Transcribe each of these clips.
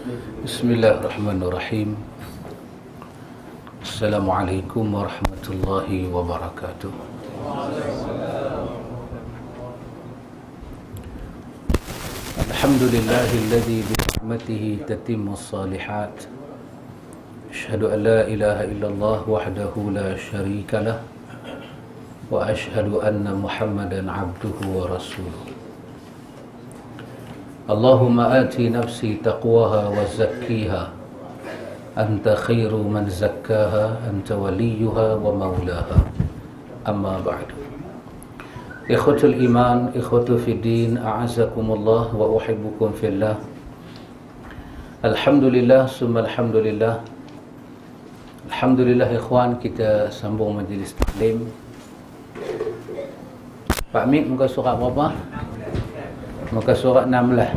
Bismillahirrahmanirrahim. Assalamualaikum warahmatullahi wabarakatuh. Alhamdulillahilladzi bi ni'matihi tatimmus shalihat. Asyhadu an la ilaha illallah wahdahu la syarika lah wa asyhadu anna Muhammadan abduhu wa rasuluh. Allahumma ati nafsi taqwaha wa zakkiha anta khairu man zakkaha anta waliyuha wa maulaha amma ba'du. Ikhwatul iman, ikhwatu fid din, a'azakumullah wa uhibbukum fillah. Alhamdulillah summa alhamdulillah. Alhamdulillah ikhwan, kita sambung majlis taklim. Pak Mik, muka surat berapa? Muka surat 16.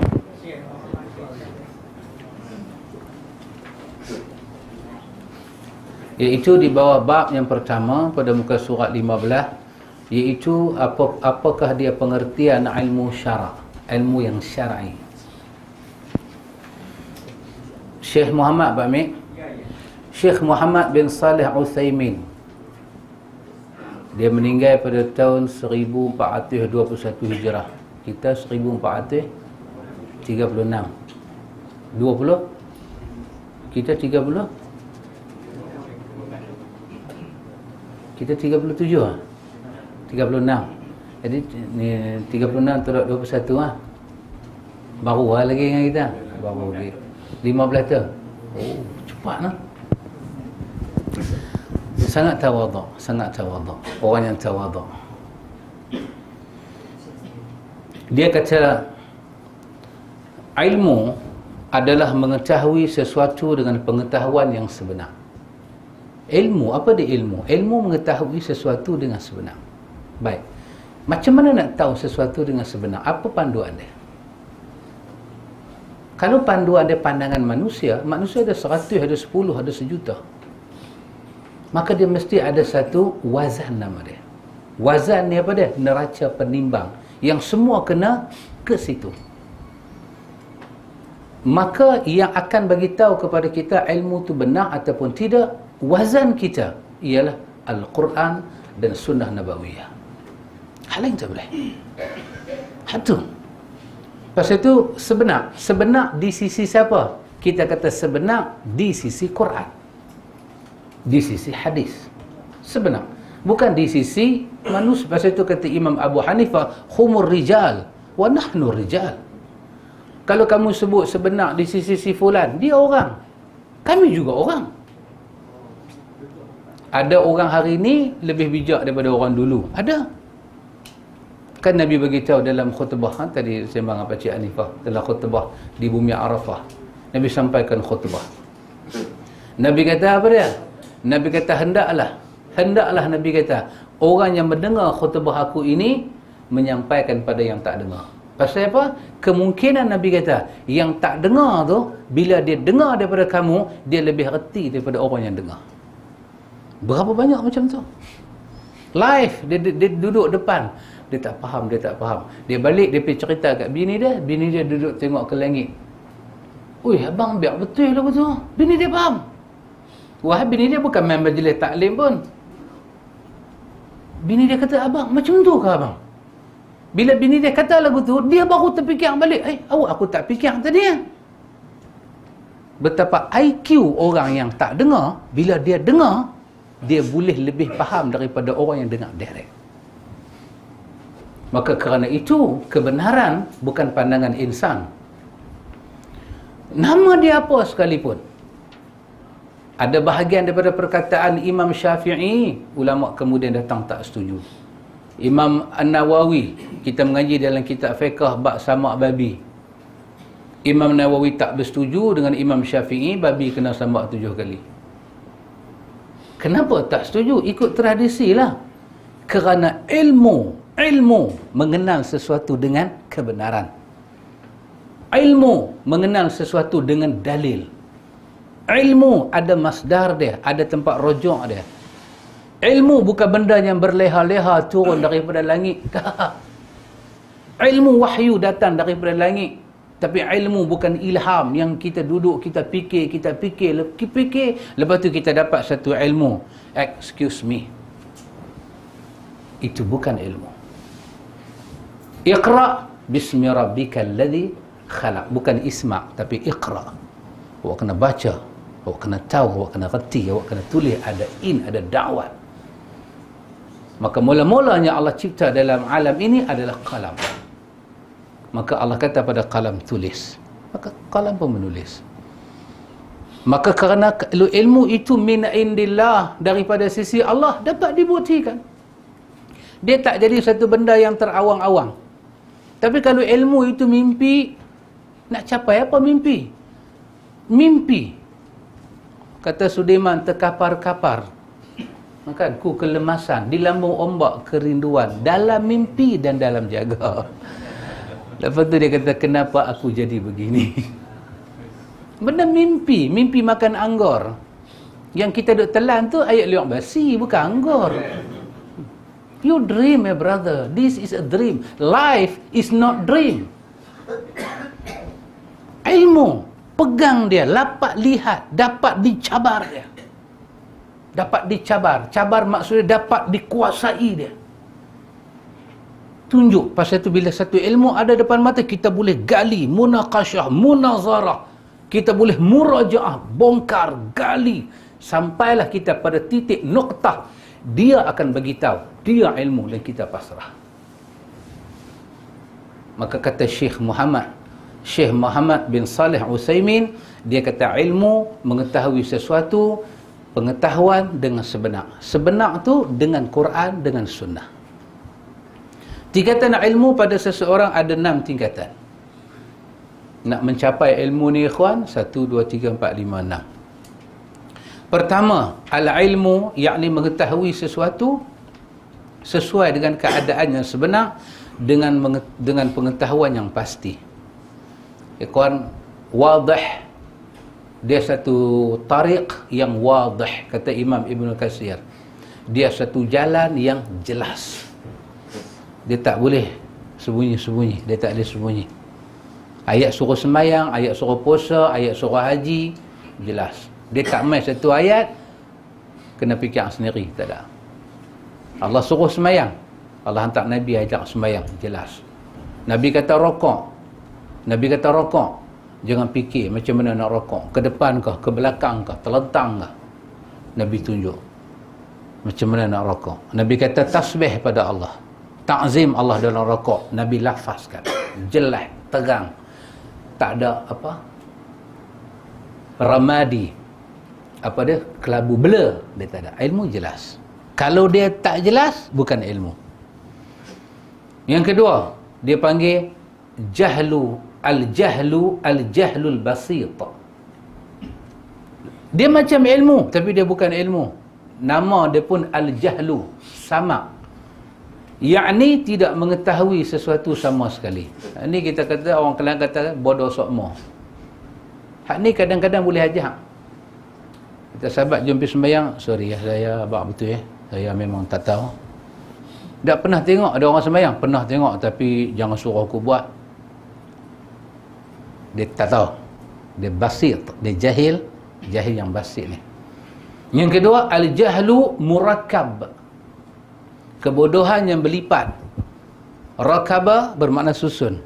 Iaitu di bawah bab yang pertama pada muka surat 15, iaitu apakah dia pengertian ilmu syara', ilmu yang syar'i. Syekh Muhammad, Pak Mik, Syekh Muhammad bin Salih Utsaimin, dia meninggal pada tahun 1421 Hijrah. Kita 1436. 20? Kita 30? Kita 37 lah. 36. Jadi ni 36 turut 21 lah. Baru lah lagi dengan kita. Baru lagi 15 tu. Oh, cepat lah. Sangat tawaduk, sangat tawaduk. Orang yang tawaduk. Dia kata ilmu adalah mengetahui sesuatu dengan pengetahuan yang sebenar. Ilmu, apa dia ilmu? Ilmu mengetahui sesuatu dengan sebenar. Baik. Macam mana nak tahu sesuatu dengan sebenar? Apa panduan dia? Kalau panduan dia pandangan manusia, manusia ada 100, ada 10, ada 1,000,000. Maka dia mesti ada satu wazan nama dia. Wazan ni apa dia? Neraca penimbang. Yang semua kena ke situ. Maka yang akan bagi tahu kepada kita ilmu tu benar ataupun tidak, wazan kita ialah Al-Quran dan Sunnah Nabawiyah. Hal lain tak boleh. Satu. Pasal itu sebenar. Sebenar di sisi siapa? Kita kata sebenar di sisi Quran, di sisi hadis. Sebenar. Bukan di sisi manusia. Pasal itu kata Imam Abu Hanifah, humur rijal wa nahnu rijal. Kalau kamu sebut sebenar di sisi si fulan, dia orang, kami juga orang. Ada orang hari ini lebih bijak daripada orang dulu. Ada. Kan Nabi beritahu dalam khutbah, tadi sembang apa Cik Hanifah, dalam khutbah di bumi Arafah, Nabi sampaikan khutbah. Nabi kata apa dia? Nabi kata hendaklah Nabi kata, orang yang mendengar khutbah aku ini menyampaikan pada yang tak dengar. Pasal apa? Kemungkinan Nabi kata, yang tak dengar tu, bila dia dengar daripada kamu, dia lebih reti daripada orang yang dengar. Berapa banyak macam tu? Live, dia duduk depan, dia tak faham. Dia balik, dia pergi cerita kat bini dia duduk tengok ke langit. Ui, abang biar betul lah betul. Bini dia faham. Wah, bini dia bukan main majlis taklim pun. Bini dia kata, abang, macam tu ke abang? Bila bini dia kata lagu tu, dia baru terfikir balik. Awak aku tak fikir tadi. Betapa IQ orang yang tak dengar, bila dia dengar, dia boleh lebih faham daripada orang yang dengar direct. Maka kerana itu, kebenaran bukan pandangan insan. Nama dia apa sekalipun. Ada bahagian daripada perkataan Imam Syafi'i, ulama kemudian datang tak setuju. Imam An-Nawawi, kita mengaji dalam kitab fiqh bab samak babi. Imam Nawawi tak bersetuju dengan Imam Syafi'i, babi kena samak 7 kali. Kenapa tak setuju? Ikut tradisi lah. Kerana ilmu mengenal sesuatu dengan kebenaran. Ilmu mengenal sesuatu dengan dalil. Ilmu ada masdar dia, ada tempat rujuk dia. Ilmu bukan benda yang berleha-leha turun daripada langit. Ilmu wahyu datang daripada langit. Tapi ilmu bukan ilham yang kita duduk, kita fikir, lepas tu kita dapat satu ilmu. Excuse me. Itu bukan ilmu. Iqra bismi rabbikal ladzi khalaq. Bukan isma' tapi iqra. Awak kena baca, awak kena tahu, awak kena reti, awak kena tulis, ada ada dakwah. Maka mula-mulanya Allah cipta dalam alam ini adalah qalam. Maka Allah kata pada qalam tulis, maka qalam pun menulis. Maka kerana ilmu itu min indillah, daripada sisi Allah, dapat dibuktikan. Dia tak jadi satu benda yang terawang-awang. Tapi kalau ilmu itu mimpi, nak capai apa mimpi? Mimpi, kata Sudirman, terkapar-kapar, kan, ku kelemasan di lambung ombak kerinduan, dalam mimpi dan dalam jaga. Lepas tu dia kata, kenapa aku jadi begini? Benda mimpi, mimpi makan anggur. Yang kita duk telan tu ayat liuk basi, bukan anggur. You dream, my brother. This is a dream. Life is not dream. Ilmu, pegang dia, dapat lihat, dapat dicabar dia. Dapat dicabar. Cabar maksudnya dapat dikuasai dia. Tunjuk. Pasal itu bila satu ilmu ada depan mata, kita boleh gali, munaqasyah, munazarah. Kita boleh murajaah, bongkar, gali. Sampailah kita pada titik noktah. Dia akan beritahu. Dia ilmu dan kita pasrah. Maka kata Syekh Muhammad bin Salih Utsaimin, dia kata ilmu mengetahui sesuatu, pengetahuan dengan sebenar. Sebenar tu dengan Quran, dengan sunnah. Tingkatan ilmu pada seseorang ada 6 tingkatan. Nak mencapai ilmu ni ikhwan, 1, 2, 3, 4, 5, 6. Pertama, al-ilmu, yakni mengetahui sesuatu sesuai dengan keadaan yang sebenar, dengan pengetahuan yang pasti. Ikhwan, wadih, dia satu tariq yang wadih, kata Imam Ibn Katsir. Dia satu jalan yang jelas. Dia tak boleh sembunyi-sembunyi, dia tak boleh sembunyi. Ayat suruh sembahyang, ayat suruh puasa, ayat suruh haji, jelas. Dia tak main satu ayat kena fikir sendiri, tak ada. Allah suruh sembahyang, Allah hantar Nabi ajak sembahyang, jelas. Nabi kata rokok, jangan fikir macam mana nak rokok, ke depan kah, ke belakang kah, terlentang kah. Nabi tunjuk macam mana nak rokok. Nabi kata tasbih pada Allah, ta'zim Allah dalam rokok, Nabi lafazkan, jelas, tegang, tak ada apa ramadi, apa dia, kelabu blur, dia tak ada. Ilmu jelas. Kalau dia tak jelas, bukan ilmu. Yang kedua, dia panggil al-jahlul basit. Dia macam ilmu, tapi dia bukan ilmu. Nama dia pun al-jahlu, sama. Yakni tidak mengetahui sesuatu sama sekali. Ini kita kata, orang Kelang kata bodoh sokmo. Hak ni kadang-kadang boleh ajak. Kita sahabat jumpa sembahyang, sorry ya, saya abang betul ya, saya memang tak tahu. Tak pernah tengok ada orang sembahyang, pernah tengok tapi jangan suruh aku buat. Dia tak tahu. Dia basit, dia jahil yang basit ni. Yang kedua, al-jahlu murakkab. Kebodohan yang berlipat. Rakaba bermakna susun.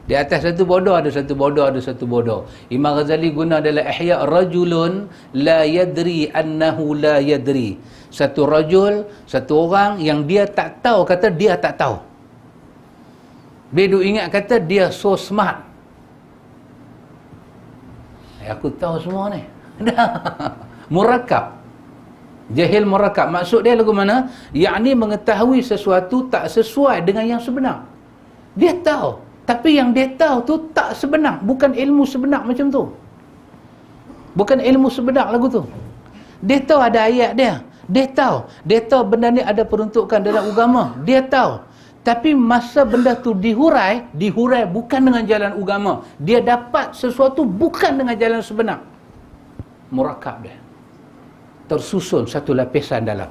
Di atas satu bodoh ada satu bodoh, ada satu bodoh. Imam Ghazali guna dalam Ihya, rajulun la yadri annahu la yadri. Satu rajul, satu orang yang dia tak tahu, kata dia tak tahu. Dia duk ingat kata dia so smart. Aku tahu semua ni. Murakkab. Jahil murakkab. Maksud dia lagu mana? Yakni mengetahui sesuatu tak sesuai dengan yang sebenar. Dia tahu, tapi yang dia tahu tu tak sebenar. Bukan ilmu sebenar macam tu. Bukan ilmu sebenar lagu tu. Dia tahu ada ayat dia. Dia tahu benda ni ada peruntukan dalam agama. Dia tahu. Tapi masa benda tu dihurai bukan dengan jalan agama. Dia dapat sesuatu bukan dengan jalan sebenar. Murakkab dia. Tersusun satu lapisan dalam.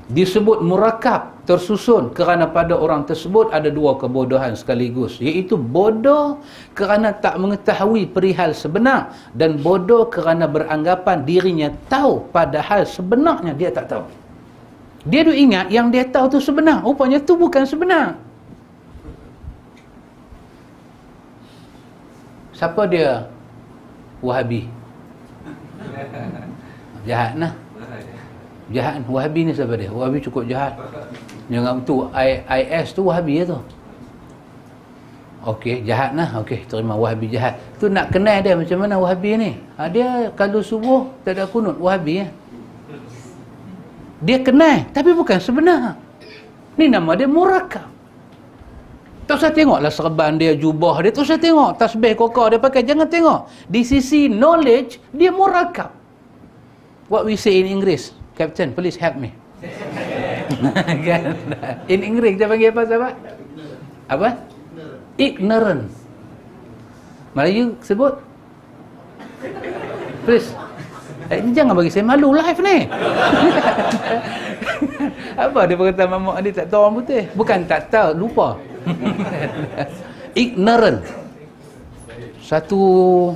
Disebut murakab, tersusun, kerana pada orang tersebut ada dua kebodohan sekaligus, iaitu bodoh kerana tak mengetahui perihal sebenar, dan bodoh kerana beranggapan dirinya tahu padahal sebenarnya dia tak tahu. Dia duk ingat yang dia tahu tu sebenar, rupanya tu bukan sebenar. Siapa dia? Wahabi. Jahat nah. Jahat. Wahabi ni siapa dia? Wahabi cukup jahat. Jangan tu IS tu Wahabi tu. Okey, jahat nah. Okey, terima Wahabi jahat. Tu nak kenal dia macam mana Wahabi ni? Dia kalau subuh tak ada kunut, Wahabi ya. Dia kenal tapi bukan sebenar. Ni nama dia murakab. Tak usah tengoklah serban dia, jubah dia, tak usah tengok tasbih kokor dia pakai, jangan tengok. Di sisi knowledge dia murakab. What we say in English, Captain, please help me. In English dia panggil apa sahabat? Apa? Ignorant. Melayu sebut? Please. Ini jangan bagi saya malu live ni. Apa dia berkata mamak dia tak tahu orang putih? Bukan tak tahu, lupa. Ignorant. Satu,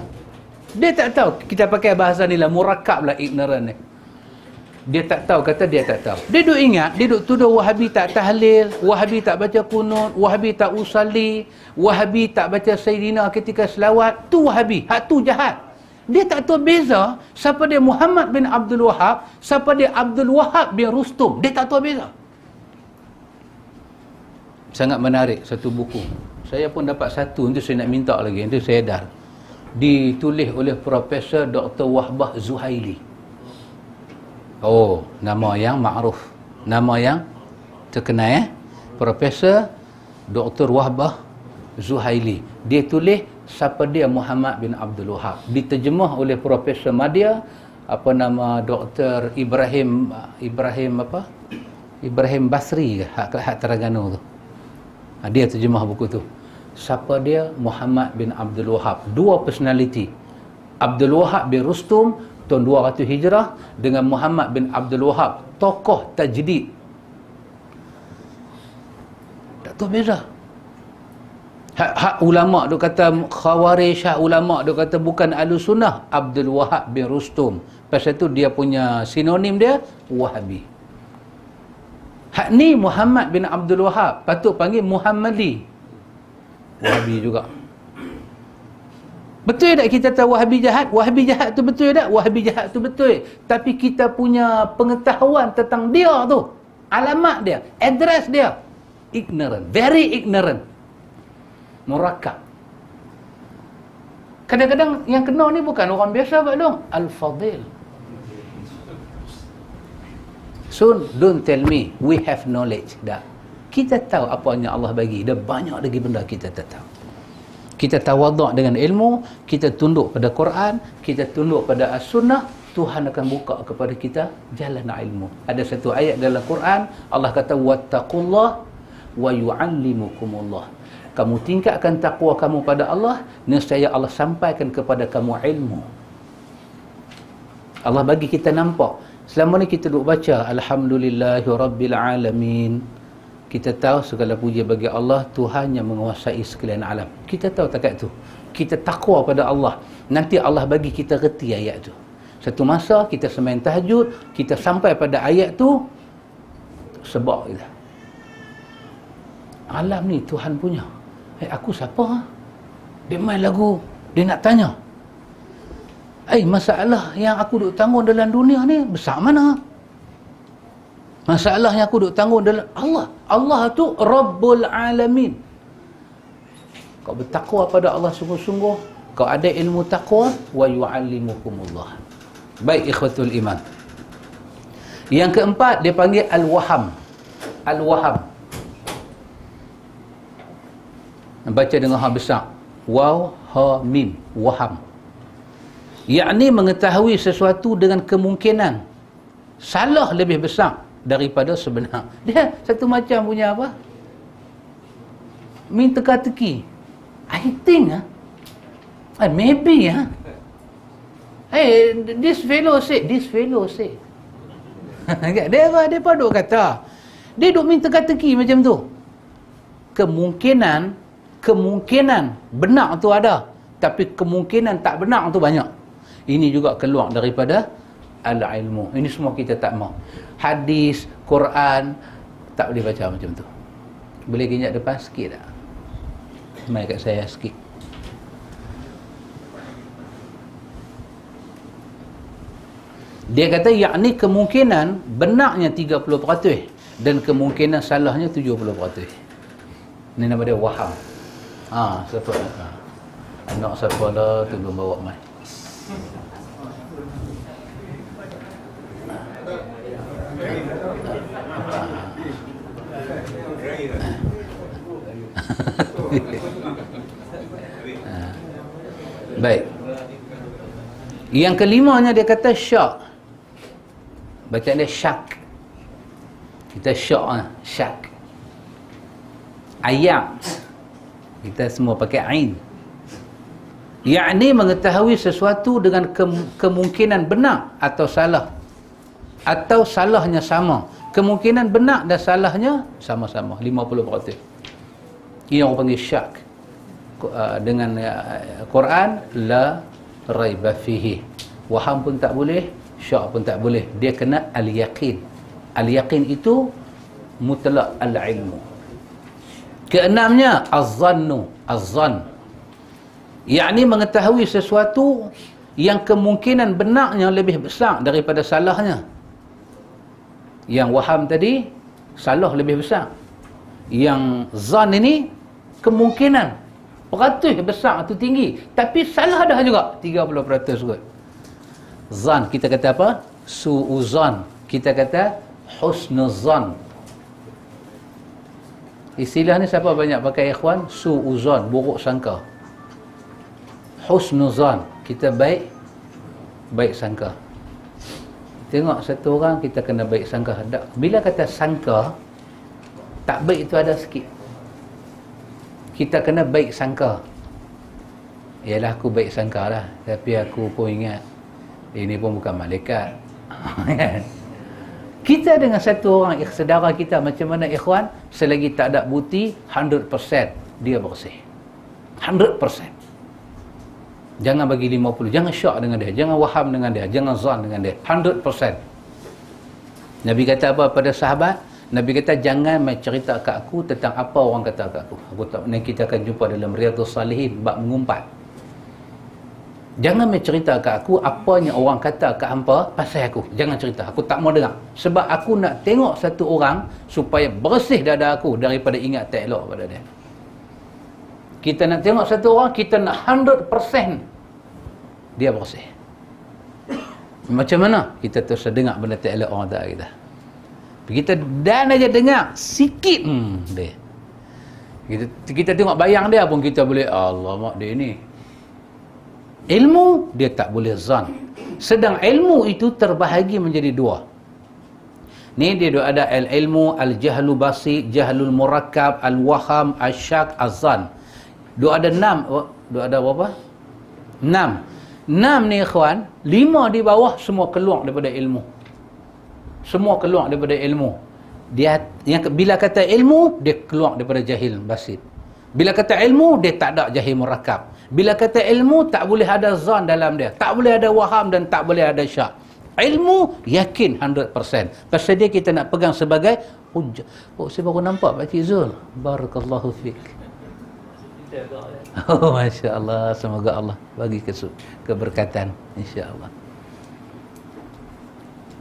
dia tak tahu. Kita pakai bahasa ni lah, murakab lah ignorant ni. Dia tak tahu, kata dia tak tahu. Dia duk ingat, dia duk tuduh Wahabi tak tahlil, Wahabi tak baca kunut, Wahabi tak usalli, Wahabi tak baca Sayyidina ketika selawat. Tu Wahabi, hak tu jahat. Dia tak tahu beza siapa dia Muhammad bin Abdul Wahab, siapa dia Abdul Wahab bin Rustum. Dia tak tahu beza. Sangat menarik satu buku. Saya pun dapat satu, nanti saya nak minta lagi, nanti saya edar. Ditulis oleh Profesor Dr. Wahbah Zuhaili. Oh, nama yang ma'ruf, nama yang terkenal Profesor Dr. Wahbah Zuhaili. Dia tulis siapa dia Muhammad bin Abdul Wahab. Diterjemah oleh Profesor Madya, apa nama, Dr. Ibrahim apa? Ibrahim Basri ke? Hak Terengganu tu. Dia terjemah buku tu. Siapa dia? Muhammad bin Abdul Wahab. Dua personality. Abdul Wahab bin Rustum tahun 200 Hijrah dengan Muhammad bin Abdul Wahab, tokoh tajdid. Tak tahu beza. Hak ulama duk kata Khawarij, hak ulama duk kata bukan Ahlus Sunnah, Abdul Wahab bin Rustum. Pasal tu dia punya sinonim dia Wahabi. Hak ni Muhammad bin Abdul Wahab, patut panggil Muhammadi. Wahabi juga. Betul tak kita tahu Wahabi jahat? Wahabi jahat tu betul tak? Wahabi jahat tu betul. Tapi kita punya pengetahuan tentang dia tu, alamat dia, address dia, ignorant, very ignorant. Murakab. Kadang-kadang yang kena ni bukan orang biasa Pak Long, Al-Fadil. So don't tell me we have knowledge. Dah. Kita tahu apa yang Allah bagi. Dah banyak lagi benda kita tak tahu. Kita tawaduk dengan ilmu, kita tunduk pada Quran, kita tunduk pada As-Sunnah, Tuhan akan buka kepada kita jalan ilmu. Ada satu ayat dalam Quran, Allah kata wattaqullah wa yu'allimukumullah. Kamu tingkatkan takwa kamu pada Allah, nescaya Allah sampaikan kepada kamu ilmu. Allah bagi kita nampak. Selama ni kita duk baca Alhamdulillahi Rabbil Alamin. Kita tahu segala puji bagi Allah, Tuhan yang menguasai sekalian alam. Kita tahu takat tu. Kita takwa pada Allah. Nanti Allah bagi kita reti ayat tu. Satu masa kita sembahyang tahajud, kita sampai pada ayat tu, sebab kita. Alam ni Tuhan punya. Aku siapa? Dia main lagu, dia nak tanya. Masalah yang aku duk tanggung dalam dunia ni besar mana? Masalah yang aku duk tanggung dalam Allah. Allah tu Rabbul Alamin. Kau bertakwa pada Allah sungguh-sungguh, kau ada ilmu takwa, wa yu'allimukumullah. Baik ikhwatul iman. Yang keempat dia panggil Al-Waham. Al-Waham. Baca dengan ha besar. Waw, ha, mim. Waham. Yakni mengetahui sesuatu dengan kemungkinan salah lebih besar daripada sebenar. Dia satu macam punya apa? Min teka-teki. I think maybe this fellow say. Dia duk kata. Dia duk minta teka-teki macam tu. Kemungkinan benar tu ada, tapi kemungkinan tak benar tu banyak. Ini juga keluar daripada al-ilmu. Ini semua kita tak mau. Hadis, Quran tak boleh baca macam tu. Boleh ginjak depan sikit tak? Mai kat saya sikit. Dia kata yakni kemungkinan benarnya 30% dan kemungkinan salahnya 70%. Ini nama dia waham. Siapa? Anak siapa lah, tolong bawa mai. Baik. Yang kelimanya dia kata syak. Bacaan dia syak. Kita syak. Syak. Ayat. Kita semua pakai ain. Yakni mengetahui sesuatu dengan kemungkinan benar atau salah. Atau salahnya sama. Kemungkinan benar dan salahnya sama-sama. 50%. Ini orang panggil syak. Dengan Quran, la raiba fihi. Waham pun tak boleh, syak pun tak boleh. Dia kena al-yaqin. Al-yaqin itu mutlaq al-ilmu. Keenamnya az-zannu. Az-zann. Yakni mengetahui sesuatu yang kemungkinan benarnya lebih besar daripada salahnya. Yang waham tadi, salah lebih besar. Yang zan ini, kemungkinan peratus besar tu tinggi, tapi salah dah juga 30% kot. Zan kita kata apa? Su'uzan. Kita kata husnuzan. Istilah ni siapa banyak pakai ikhwan? Su'uzan, buruk sangka. Husnuzan, kita baik sangka. Tengok satu orang, kita kena baik sangka. Bila kata sangka, tak baik itu ada sikit. Kita kena baik sangka. Yalah, aku baik sangka lah, tapi aku pun ingat ini pun bukan malaikat. Kita dengan satu orang saudara kita macam mana ikhwan, selagi tak ada bukti 100% dia bersih. 100%. Jangan bagi 50, jangan syak dengan dia, jangan waham dengan dia, jangan zan dengan dia. 100%. Nabi kata apa pada sahabat? Nabi kata jangan mai cerita kat aku tentang apa orang kata kat aku. Aku tak, ni kita akan jumpa dalam Riyadhus Salihin bab mengumpat. Jangan mai cerita kat aku apanya orang kata kat hangpa pasal aku. Jangan cerita, aku tak mau dengar. Sebab aku nak tengok satu orang supaya bersih dada aku daripada ingat tak elok pada dia. Kita nak tengok satu orang, kita nak 100% dia bersih. Macam mana? Kita terus dengar benda tak elok orang tak kita. Kita dan aja dengar sikit dia. Kita tengok bayang dia pun kita boleh, alamak dia ni. Ilmu dia tak boleh zan. Sedang ilmu itu terbahagi menjadi dua. Ni dia ada al-ilmu, al-jahlu basi, jahlul murakkab, al-waham, asyak, az-zan. Dia ada 6. Dia ada berapa? 6. 6 ni ikhwan, 5 di bawah semua keluar daripada ilmu. Semua keluar daripada ilmu. Dia yang bila kata ilmu, dia keluar daripada jahil basit. Bila kata ilmu, dia tak ada jahil murakkab. Bila kata ilmu, tak boleh ada zan dalam dia. Tak boleh ada waham dan tak boleh ada syak. Ilmu, yakin 100%. Pasal dia kita nak pegang sebagai hujjah. Oh, saya baru nampak Pak Cik Zul. Barakallahu fiqh. Oh, Masya Allah. Semoga Allah bagi keberkatan. Insya Allah.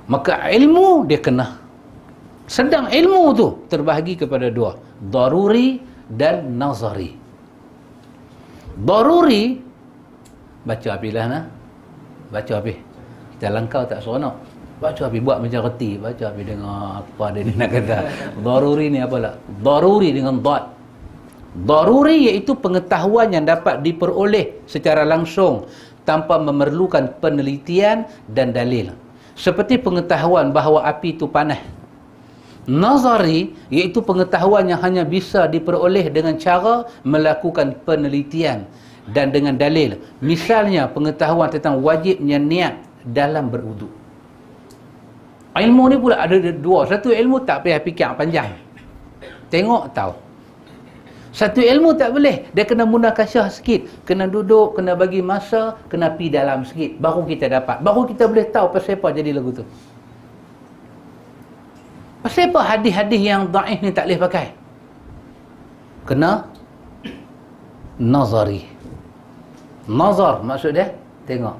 Maka ilmu dia kena. Sedang ilmu tu terbahagi kepada dua. Daruri dan nazari. Daruri, baca apilah nah. Baca api. Kita langkau tak seronok. Baca api, buat macam reti. Baca api dengar apa dia nak kata. Daruri ni apalah? Daruri dengan dad. Daruri iaitu pengetahuan yang dapat diperoleh secara langsung tanpa memerlukan penelitian dan dalil. Seperti pengetahuan bahawa api itu panas. Nazari iaitu pengetahuan yang hanya bisa diperoleh dengan cara melakukan penelitian dan dengan dalil. Misalnya pengetahuan tentang wajibnya niat dalam berwuduk. Ilmu ni pula ada dua. Satu ilmu tak payah fikir panjang. Tengok tahu. Satu ilmu tak boleh. Dia kena munakasyah sikit. Kena duduk, kena bagi masa, kena pi dalam sikit. Baru kita dapat. Baru kita boleh tahu pasal apa jadi lagu tu. Pasal apa hadis-hadis yang daif ni tak boleh pakai? Kena nazari. Nazar maksud dia tengok.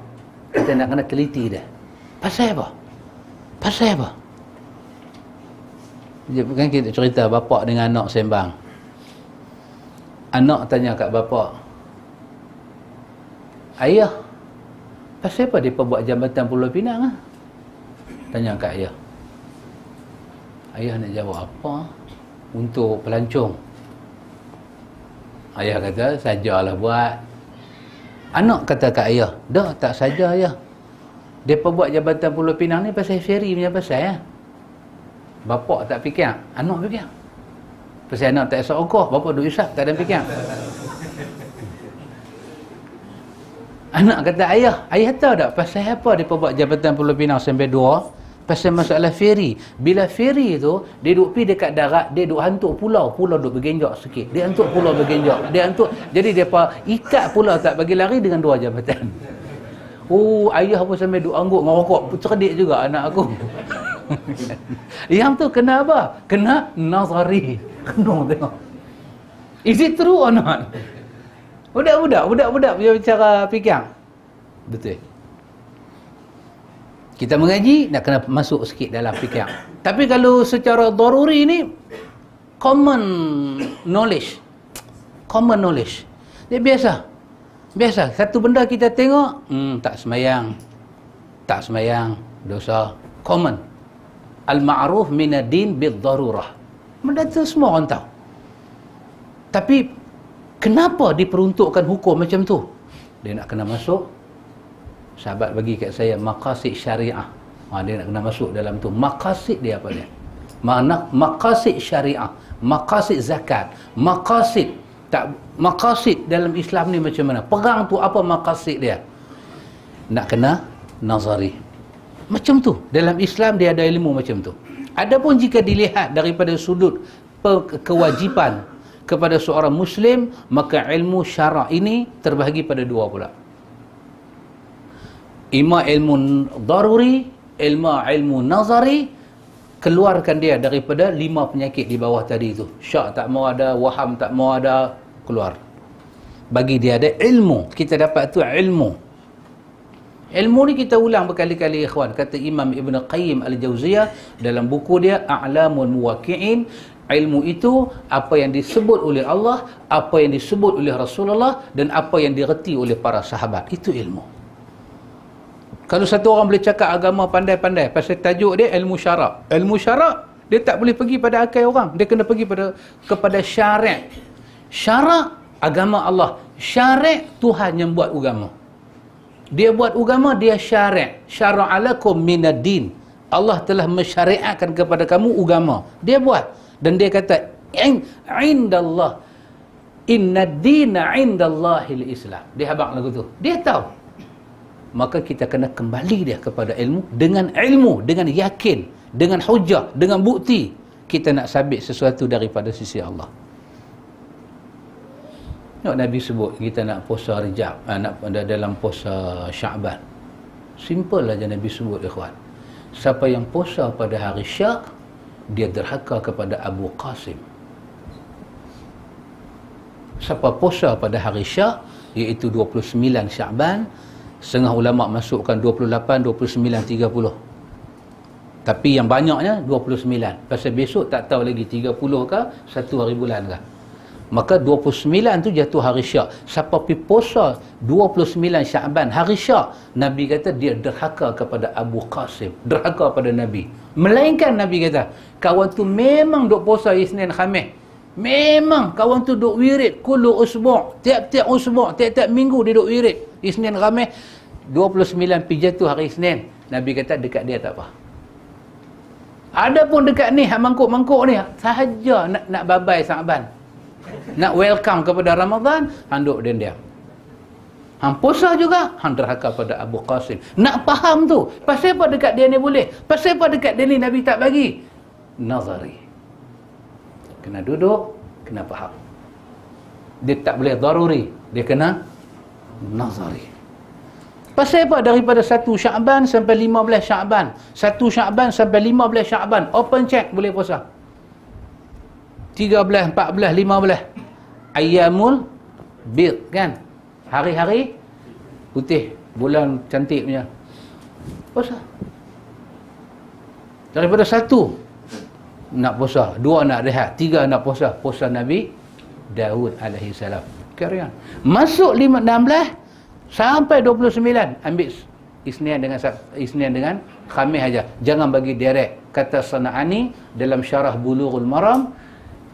Kita nak kena teliti dia. Pasal apa? Pasal apa? Bukan kita cerita bapa dengan anak sembang. Anak tanya kat bapa, ayah, pasal apa dia buat jambatan Pulau Pinang? Tanya kat ayah. Ayah nak jawab apa? Untuk pelancong. Ayah kata, sajalah buat. Anak kata kat ayah, dah tak saja ayah. Mereka buat jabatan Pulau Pinang ni pasal feri punya pasal ya. Bapa tak fikir, anak fikir. Pasal anak tak esok ogah, bapa duk isap, tak ada fikir. Anak kata ayah tahu tak pasal apa mereka buat jabatan Pulau Pinang sampai 2? Pasal masalah feri. Bila feri tu, dia duk pergi dekat darat, dia duk hantuk pulau duk bergenjak sikit. Dia hantuk pulau bergenjak. Dia hantuk, jadi mereka ikat pulau tak bagi lari dengan 2 jabatan. Oh, ayah pun sampai duk angguk dengan rokok. Cerdik juga anak aku. Yang tu kena apa? Kena nazari. Kena tengok. Is it true or not? Budak-budak punya cara fikir. Betul. Kita mengaji nak kena masuk sikit dalam fikir. Tapi kalau secara daruri ni common knowledge. Dia biasa. Satu benda kita tengok, tak semayang, dosa. Common. Al-ma'ruf minad-din bid-darurah. Benda tu semua orang tahu. Tapi kenapa diperuntukkan hukum macam tu? Dia nak kena masuk. Sahabat bagi kat saya maqasid syariah. Dia nak kena masuk dalam tu. Maqasid dia apa dia? Maqasid syariah, maqasid zakat, maqasid dalam Islam ni macam mana? Perang tu apa maqasid dia? Nak kena nazari. Macam tu. Dalam Islam dia ada ilmu macam tu. Adapun jika dilihat daripada sudut kewajipan kepada seorang Muslim, maka ilmu syarak ini terbahagi pada 2 pula. Ima ilmu daruri, ilmu nazari. Keluarkan dia daripada 5 penyakit di bawah tadi tu. Syak tak mau ada, waham tak mau ada, keluar. Bagi dia ada ilmu. Kita dapat tu ilmu. Ilmu ni kita ulang berkali-kali ikhwan. Kata Imam Ibn Qayyim Al-Jauziyah dalam buku dia A'lamul Muwaqqi'in, ilmu itu apa yang disebut oleh Allah, apa yang disebut oleh Rasulullah, dan apa yang direti oleh para sahabat. Itu ilmu. Kalau satu orang boleh cakap agama pandai-pandai, pasal tajuk dia ilmu syarak. Ilmu syarak, dia tak boleh pergi pada akal orang. Dia kena pergi kepada syarak. Syarak, agama Allah. Syarak, Tuhan yang buat agama. Dia buat agama, dia syarak. Syara'alakum minad-din. Allah telah mensyariatkan kepada kamu agama. Dia buat. Dan dia kata, indallah. Innad-dina indallahil Islam. Dia habaq lagu tu. Dia tahu. Maka kita kena kembali dia kepada ilmu, dengan yakin, dengan hujah, dengan bukti kita nak sabit sesuatu daripada sisi Allah. Nabi sebut kita nak puasa Rejab, nak dalam puasa Syaban. Simple aja Nabi sebut ikhwan. Siapa yang puasa pada hari Syak, dia derhaka kepada Abu Qasim. Siapa puasa pada hari Syak, iaitu 29 Syaban, setengah ulama masukkan 28, 29, 30. Tapi yang banyaknya 29. Pasal besok tak tahu lagi 30 ke 1 hari bulan ke. Maka 29 tu jatuh hari Syak. Siapa pergi puasa 29 Syaban hari Syak, Nabi kata dia derhaka kepada Abu Qasim, derhaka pada Nabi. Melainkan Nabi kata, kawan tu memang duk puasa Isnin Khamis. Memang kawan tu duk wirid kullu usbu', tiap-tiap usbu', tiap-tiap minggu dia duk wirid Isnin Khamis. 29 pergi jatuh hari Isnin, Nabi kata dekat dia tak apa. Adapun dekat ni hak mangkuk-mangkuk ni sahaja nak babai Sa'ban, nak welcome kepada Ramadan, handuk dia diam. Hang puasa juga, hang derhaka pada Abu Qasim. Nak faham tu, pasal apa dekat dia ni boleh? Pasal apa dekat dia ni Nabi tak bagi? Nazari. Kena duduk, kena faham. Dia tak boleh daruri, dia kena nazari. Pasal apa? Daripada 1 Sya'ban sampai 15 Sya'ban. 1 Sya'ban sampai 15 Sya'ban. Open check, boleh puasa. 13, 14, 15. Ayyamul bid, kan? Hari-hari putih, bulan cantik punya. Puasa. Daripada 1 nak puasa, 2 nak rehat, 3 nak puasa. Puasa Nabi Daud alaihi salam. Carry on. Masuk 16 sampai 29 ambil Isnin dengan Khamis aja. Jangan bagi direct. Kata Sana'ani dalam syarah Bulughul Maram,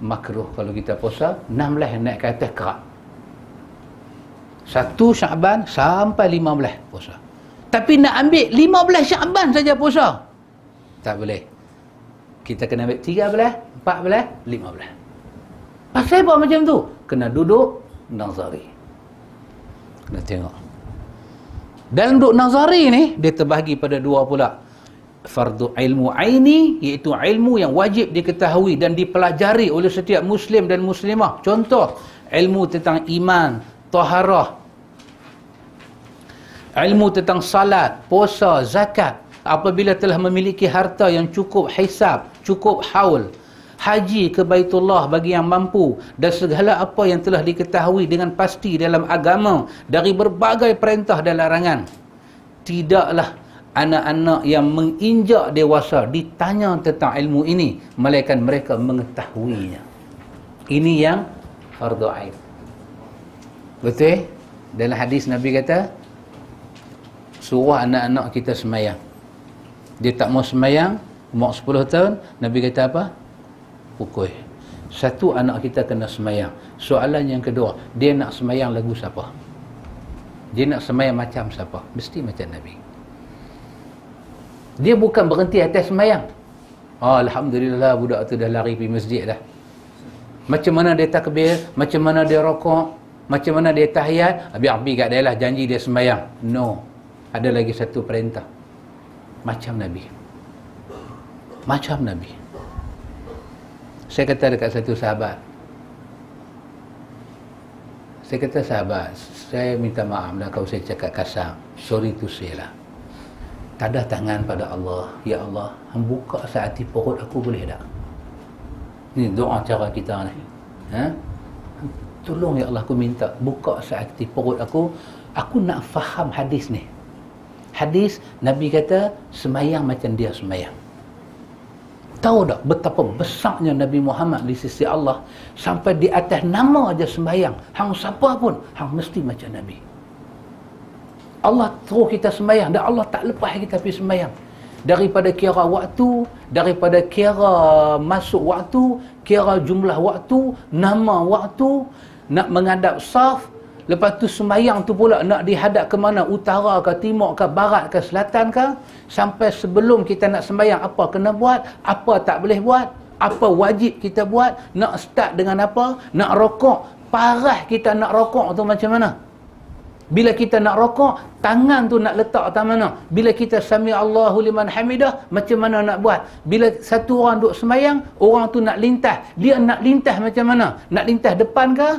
makruh kalau kita puasa 16 naik ke atas kerak. 1 Sya'ban sampai 15 puasa. Tapi nak ambil 15 Sya'ban saja puasa, tak boleh. Kita kena ambil 13, 14, 15. Pasal apa macam tu? Kena duduk nazari. Kena tengok. Dalam duduk nazari ni, dia terbahagi pada 2 pula. Fardu ilmu aini, iaitu ilmu yang wajib diketahui dan dipelajari oleh setiap Muslim dan Muslimah. Contoh, ilmu tentang iman, taharah, ilmu tentang salat, puasa, zakat. Apabila telah memiliki harta yang cukup hisab, cukup haul, haji ke Baitullah bagi yang mampu, dan segala apa yang telah diketahui dengan pasti dalam agama dari berbagai perintah dan larangan. Tidaklah anak-anak yang menginjak dewasa ditanya tentang ilmu ini, melainkan mereka mengetahuinya. Ini yang fardu ain. Betul? Dalam hadis Nabi kata, suruh anak-anak kita semayang. Dia tak mau semayang, umur 10 tahun, Nabi kata apa? Pukul. 1 anak kita kena semayang. Soalan yang kedua, dia nak semayang lagu siapa? Dia nak semayang macam siapa? Mesti macam Nabi. Dia bukan berhenti atas semayang. Oh, Alhamdulillah budak tu dah lari pergi masjid dah. Macam mana dia takbir, macam mana dia rokok, macam mana dia tahiyat, habis kat dia lah janji dia semayang. No. Ada lagi satu perintah. Macam Nabi. Macam Nabi. Saya kata dekat satu sahabat. Saya kata, sahabat, saya minta maaf lah kalau saya cakap kasar. Sorry to say lah. Tadah tangan pada Allah. Ya Allah, hang buka seati perut aku boleh tak? Ini doa cara kita ni. Ha? Tolong ya Allah, aku minta buka seati perut aku. Aku nak faham hadis ni. Hadis Nabi kata semayang macam dia semayang. Tahu tak betapa besarnya Nabi Muhammad di sisi Allah, sampai di atas nama aja sembahyang, hang siapa pun hang mesti macam Nabi. Allah suruh kita sembahyang dan Allah tak lepas kita pergi sembahyang. Daripada kira waktu, daripada kira masuk waktu, kira jumlah waktu, nama waktu, nak menghadap saf. Lepas tu sembahyang tu pula nak dihadap ke mana? Utara ke, timur ke, barat ke, selatan ke? Sampai sebelum kita nak sembahyang, apa kena buat? Apa tak boleh buat? Apa wajib kita buat? Nak start dengan apa? Nak rokok. Parah kita nak rokok tu macam mana? Bila kita nak rokok, tangan tu nak letak atas mana? Bila kita sami Allahu liman hamidah, macam mana nak buat? Bila satu orang duduk sembahyang, orang tu nak lintas. Dia nak lintas macam mana? Nak lintas depan ke?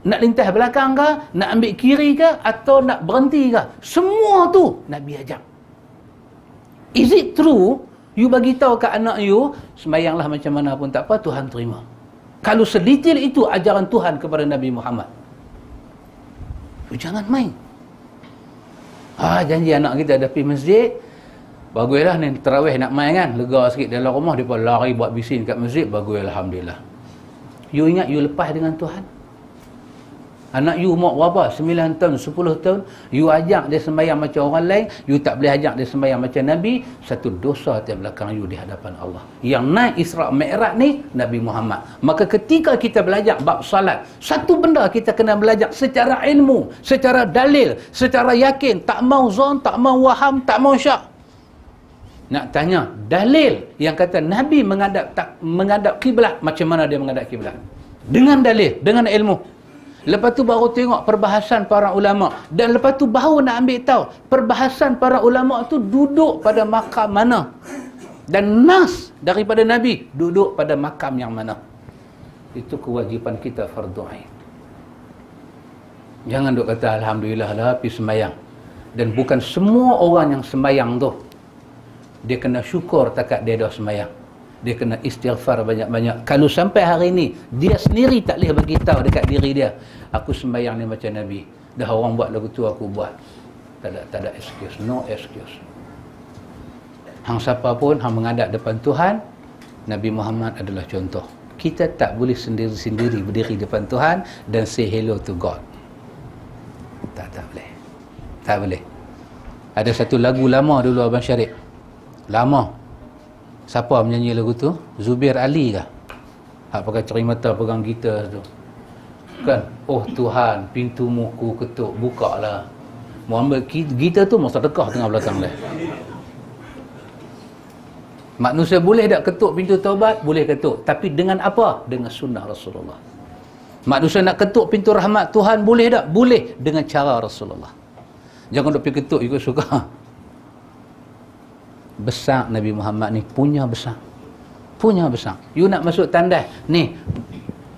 Nak lintas belakang ke? Nak ambil kiri ke? Atau nak berhenti ke? Semua tu Nabi ajar. Is it true? You bagi tahu ke anak you, sembayanglah macam mana pun tak apa, Tuhan terima. Kalau sedetail itu ajaran Tuhan kepada Nabi Muhammad, you jangan main. Janji anak kita ada pergi masjid, baguslah ni tarawih nak main kan, lega sikit dalam rumah, dia pun lari buat bising kat masjid, bagus Alhamdulillah. You ingat you lepas dengan Tuhan? Anak you umur berapa? 9 tahun, 10 tahun. You ajak dia sembahyang macam orang lain. You tak boleh ajak dia sembahyang macam Nabi. Satu dosa di belakang you di hadapan Allah. Yang naik Isra' Mi'raj ni Nabi Muhammad. Maka ketika kita belajar bab salat, satu benda kita kena belajar secara ilmu, secara dalil, secara yakin. Tak mau zon, tak mau waham, tak mau syak. Nak tanya dalil yang kata Nabi menghadap kiblat, macam mana dia menghadap kiblat? Dengan dalil, dengan ilmu. Lepas tu baru tengok perbahasan para ulama. Dan lepas tu baru nak ambil tahu perbahasan para ulama tu duduk pada makam mana. Dan nas daripada Nabi duduk pada makam yang mana. Itu kewajipan kita fardu ain. Jangan duk kata alhamdulillah lah pergi sembahyang. Dan bukan semua orang yang sembahyang tu dia kena syukur takat dia dah sembahyang. Dia kena istighfar banyak-banyak. Kalau sampai hari ni dia sendiri tak boleh bagi tahu dekat diri dia, aku sembahyang ni macam Nabi. Dah orang buat lagu tu aku buat. Tak ada excuse, no excuse. Hang siapa pun hang menghadap depan Tuhan, Nabi Muhammad adalah contoh. Kita tak boleh sendiri-sendiri berdiri depan Tuhan dan say hello to God. Tak boleh. Tak boleh. Ada satu lagu lama dulu Abang Syarif. Lama. Siapa menyanyi lagu tu? Zubir Ali kah? Hak pakai cerimata pegang gitar tu. Kan? Oh Tuhan, pintumu ku ketuk, bukalah. Muhammad gitar tu masa dekah tengah belakang dia. Manusia boleh tak ketuk pintu taubat? Boleh ketuk. Tapi dengan apa? Dengan sunnah Rasulullah. Manusia nak ketuk pintu rahmat Tuhan boleh tak? Boleh. Dengan cara Rasulullah. Jangan duk pergi ketuk ikut suka. Besar Nabi Muhammad ni, punya besar. Punya besar. You nak masuk tandas ni,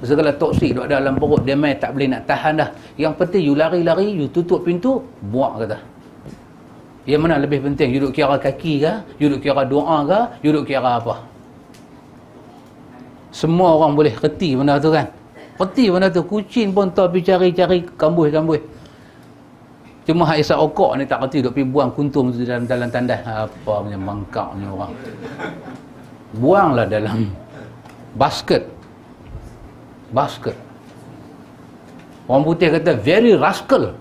segala toksik duduk dalam perut dia main tak boleh nak tahan dah. Yang penting you lari-lari, you tutup pintu, buang kata. Yang mana lebih penting? You duk kira kaki ke? You duk kira doa ke? You duk kira apa? Semua orang boleh reti benda tu kan? Reti benda tu. Kucing pun tahu pergi cari-cari kambuh-kambuh. Cuma hak isap okok ni tak reti duk pergi buang kuntum tu dalam tandas. Apa punya mangkaknya orang. Buanglah dalam basket. Basket. Orang putih kata very rascal.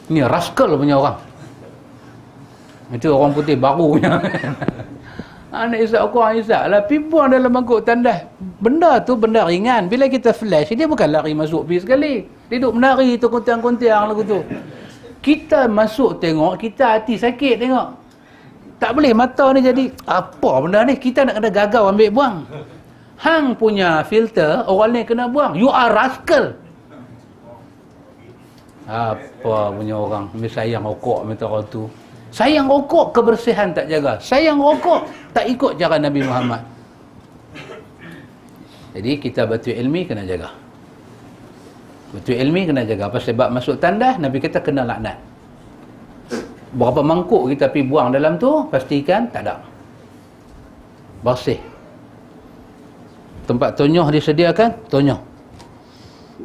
Ni rascal punya orang. Itu orang putih baru punya. Anak isap okok, isap lah. Pergi buang dalam mangkuk tandas. Benda tu benda ringan. Bila kita flash, dia bukan lari masuk pergi sekali. Dia duduk menari tu, kuntiang-kuntiang lagu tu. Kita masuk tengok, kita hati sakit tengok. Tak boleh mata ni jadi, apa benda ni? Kita nak kena gagau ambil buang. Hang punya filter, orang lain kena buang. You are rascal. Apa punya orang? Ambil sayang rokok, minta orang tu. Sayang rokok, kebersihan tak jaga. Sayang rokok, tak ikut cara Nabi Muhammad. Jadi kita batu ilmi kena jaga. Batu ilmi kena jaga. Apa sebab masuk tandas, Nabi kata kena laknat. Berapa mangkuk kita pergi buang dalam tu, pastikan tak ada. Bersih. Tempat tonyoh disediakan, tonyoh.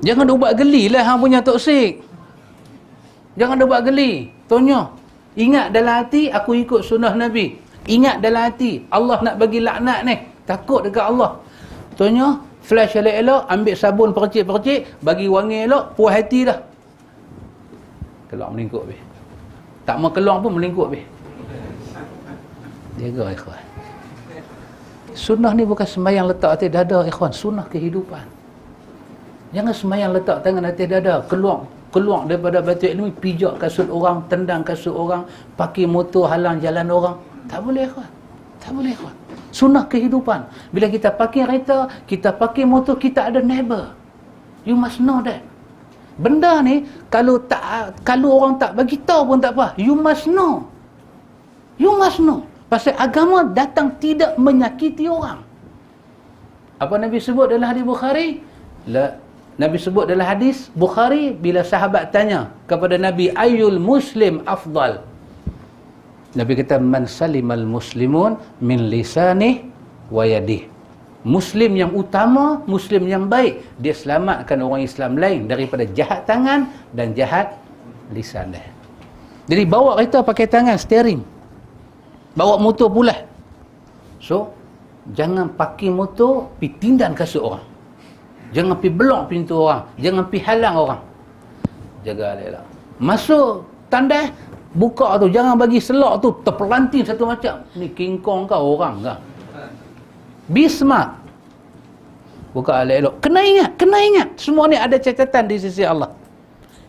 Jangan dia buat geli lah hang punya toksik. Jangan dia buat geli. Tonyoh. Ingat dalam hati, aku ikut sunnah Nabi. Ingat dalam hati, Allah nak bagi laknat ni. Takut dekat Allah. Tonyoh, flash elok-elok, ambil sabun percik-percik, bagi wangi elok, puas hati dah. Keluar melingkuk habis. Tak mau keluar pun melingkuk habis. Jaga ikhwan. Sunnah ni bukan sembahyang letak atas dada ikhwan. Sunnah kehidupan. Jangan sembahyang letak tangan atas dada. Keluar daripada batu ilmi, pijak kasut orang, tendang kasut orang, pakai motor halang jalan orang. Tak boleh ikhwan. Tak boleh ikhwan. Sunnah kehidupan. Bila kita pakai kereta, kita pakai motor, kita ada neighbor. You must know that. Benda ni kalau orang tak bagi tahu pun tak apa. You must know. You must know. Pasal agama datang tidak menyakiti orang. Apa Nabi sebut dalam hadis Bukhari? Nabi sebut dalam hadis Bukhari bila sahabat tanya kepada Nabi, ayyul muslim afdal? Nabi kata, man salimal muslimun min lisanih wa yadih. Muslim yang utama, Muslim yang baik, dia selamatkan orang Islam lain daripada jahat tangan dan jahat lisan dia. Jadi bawa kereta pakai tangan, steering. Bawa motor pula. So, jangan pakai motor pergi tindan kasut orang. Jangan pergi belok pintu orang. Jangan pergi halang orang. Jaga elok. Masuk tandas, buka tu, jangan bagi selok tu terpelanting satu macam. Ni King Kong kau orang kah? Be smart. Buka elok. Kena ingat. Semua ni ada catatan di sisi Allah.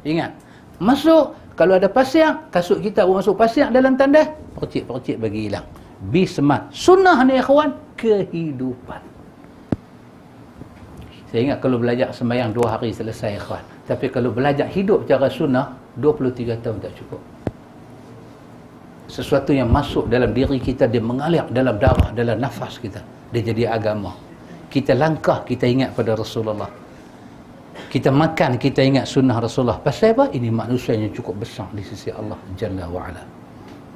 Ingat. Masuk, kalau ada pasir, kasut kita masuk pasir dalam tandas, percik-percik bagi hilang. Be smart. Sunnah ni ikhwan, kehidupan. Saya ingat kalau belajar sembahyang 2 hari selesai, ikhwan. Tapi kalau belajar hidup cara sunnah, 23 tahun tak cukup. Sesuatu yang masuk dalam diri kita, dia mengalir dalam darah, dalam nafas kita, dia jadi agama. Kita langkah, kita ingat pada Rasulullah. Kita makan, kita ingat sunnah Rasulullah. Pasal apa? Ini manusia yang cukup besar di sisi Allah Jalla wa'ala.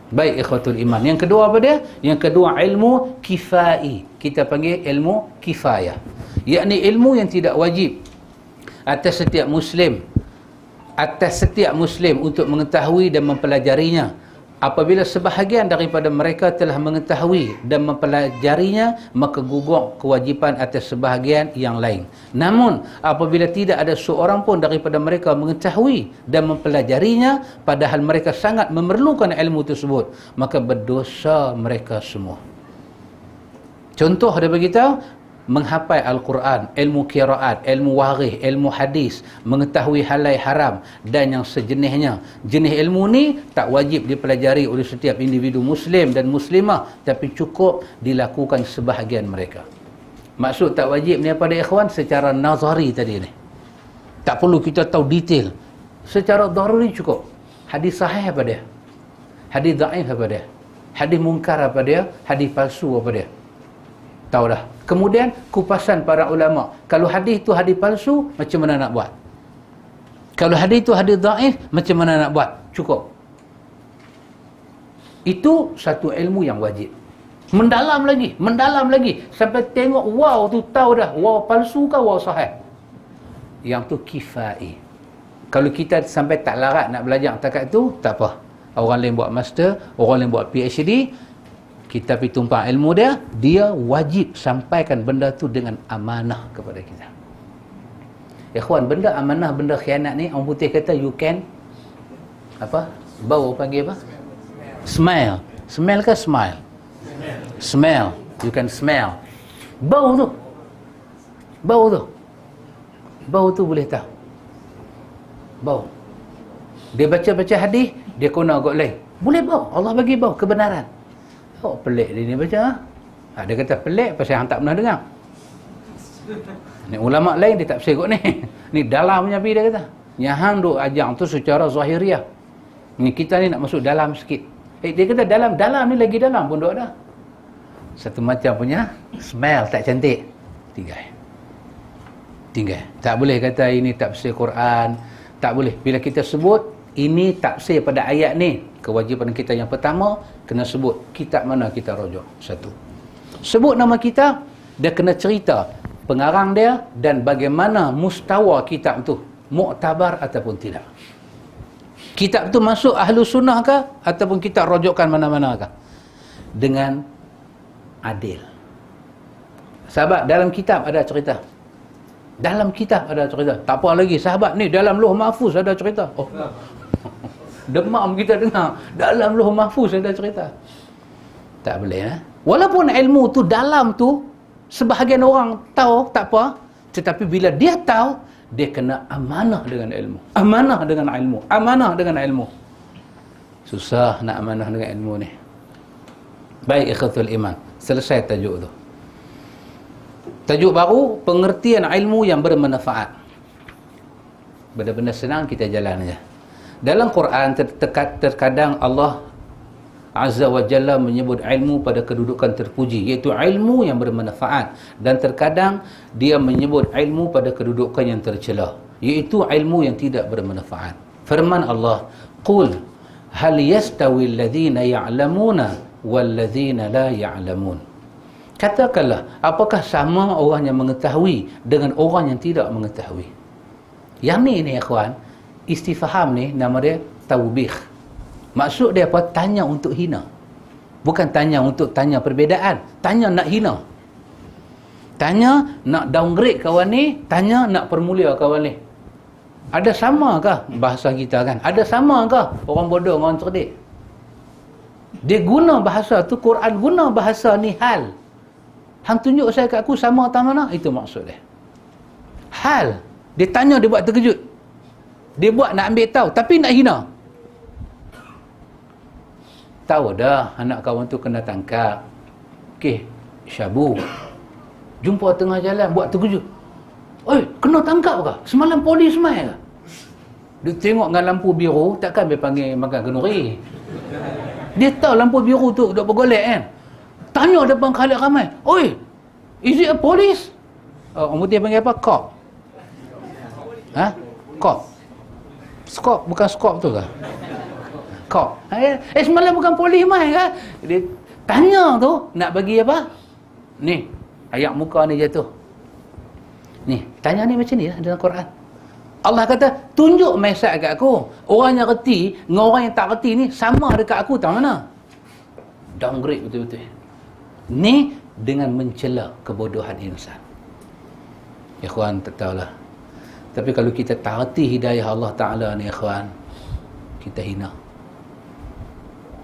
Baik ikhwatul iman. Yang kedua apa dia? Yang kedua ilmu kifai. Kita panggil ilmu kifayah. Yakni ilmu yang tidak wajib atas setiap Muslim. Atas setiap Muslim untuk mengetahui dan mempelajarinya. Apabila sebahagian daripada mereka telah mengetahui dan mempelajarinya, maka gugur kewajipan atas sebahagian yang lain. Namun, apabila tidak ada seorang pun daripada mereka mengetahui dan mempelajarinya, padahal mereka sangat memerlukan ilmu tersebut, maka berdosa mereka semua. Contoh dia beritahu, menghafal Al-Quran, ilmu qiraat, ilmu waris, ilmu hadis, mengetahui halal haram dan yang sejenisnya. Jenis ilmu ni tak wajib dipelajari oleh setiap individu Muslim dan Muslimah, tapi cukup dilakukan sebahagian mereka. Maksud tak wajib ni pada ikhwan secara nazari tadi ni. Tak perlu kita tahu detail. Secara daruri cukup. Hadis sahih apa dia? Hadis dhaif apa dia? Hadis munkar apa dia? Hadis palsu apa dia? Tahu dah. Kemudian kupasan para ulama. Kalau hadis tu hadis palsu, macam mana nak buat? Kalau hadis tu hadis dhaif, macam mana nak buat? Cukup. Itu satu ilmu yang wajib. Mendalam lagi sampai tengok wow tu tahu dah wow palsu ke wow sahih. Yang tu kifai. Kalau kita sampai tak larat nak belajar takat tu, tak apa. Orang lain buat master, orang lain buat PhD, kita pergi tumpang ilmu dia wajib sampaikan benda tu dengan amanah kepada kita. Ikhwan, benda amanah, benda khianat ni, orang putih kata you can apa? Bau panggil apa? Smell. Smell ke smile? Smell. You can smell. Bau tu. Bau tu boleh tahu. Bau. Dia baca-baca hadis, dia kena agak lain. Boleh bau. Allah bagi bau kebenaran. Oh, pelik dia ni baca. Dia kata pelik pasal hang tak pernah dengar. Ni ulama lain dia tak bersegok ni. Ni dalam punya pi dia kata. Yang hang duk ajar tu secara zahiriah. Ni kita ni nak masuk dalam sikit. Dia kata dalam ni lagi dalam pun duk dah. Satu macam punya smell tak cantik. Tinggal. Tak boleh kata ini tafsir Quran. Tak boleh. Bila kita sebut ini tafsir pada ayat ni, kewajipan kita yang pertama kena sebut kitab mana kita rujuk. Satu, sebut nama kitab, dia kena cerita pengarang dia dan bagaimana mustawa kitab tu, muktabar ataupun tidak. Kitab tu masuk ahlu sunnah ke ataupun kita rujukkan mana-mana ke, dengan adil. Sahabat, dalam kitab ada cerita. Tak apa lagi sahabat ni dalam Lauh Mahfuz ada cerita. Oh, demam kita dengar dalam Lauh Mahfuz ada cerita. Tak boleh. Walaupun ilmu tu dalam tu sebahagian orang tahu tak apa, tetapi bila dia tahu, dia kena amanah dengan ilmu. Susah nak amanah dengan ilmu ni. Baik ikhwatul iman, selesai tajuk tu. Tajuk baru, pengertian ilmu yang bermanfaat. Benda-benda senang kita jalan aja. Dalam Quran terkadang Allah Azza wa Jalla menyebut ilmu pada kedudukan terpuji, iaitu ilmu yang bermanfaat, dan terkadang dia menyebut ilmu pada kedudukan yang tercela, iaitu ilmu yang tidak bermanfaat. Firman Allah, qul hal yastawi alladhina ya'lamuna wal ladzina la ya'lamun. Katakanlah, apakah sama orang yang mengetahui dengan orang yang tidak mengetahui? Yang ni ikhwan, istifham ni nama dia taubih. Maksud dia apa? Tanya untuk hina. Bukan tanya untuk tanya perbezaan. Tanya nak hina. Tanya nak downgrade kawan ni. Tanya nak permulia kawan ni. Ada samakah bahasa kita kan? Ada samakah orang bodoh dengan orang cerdik? Dia guna bahasa tu, Quran guna bahasa ni hal. Hang tunjuk saya kat aku sama atau mana? Itu maksud dia. Hal. Dia tanya, dia buat terkejut. Dia buat nak ambil tahu, tapi nak hina. Tahu dah anak kawan tu kena tangkap. Okey, syabu. Jumpa tengah jalan, buat terkejut. Oi, kena tangkap ke? Semalam polis mai ke? Dia tengok dengan lampu biru, takkan dia panggil makan kenduri. Dia tahu lampu biru tu duk bergolek kan. Tanya depan khalayak ramai, oi, is it a police? Orang putih panggil apa? Cop. Ha? Cop. Skop, bukan skop tu ke? Cop. Semalam bukan polis mai ke? Dia tanya tu, nak bagi apa? Ni, ayat muka ni jatuh. Ni, tanya ni macam ni lah dalam Quran. Allah kata, tunjuk mesej kat aku. Orang yang reti dengan orang yang tak reti ni sama dekat aku, tahu mana? Downgrade betul-betul. Ni dengan mencela kebodohan insan. Ikhwan, tak tahulah. Tapi kalau kita tak reti hidayah Allah Ta'ala ni, ikhwan, kita hina.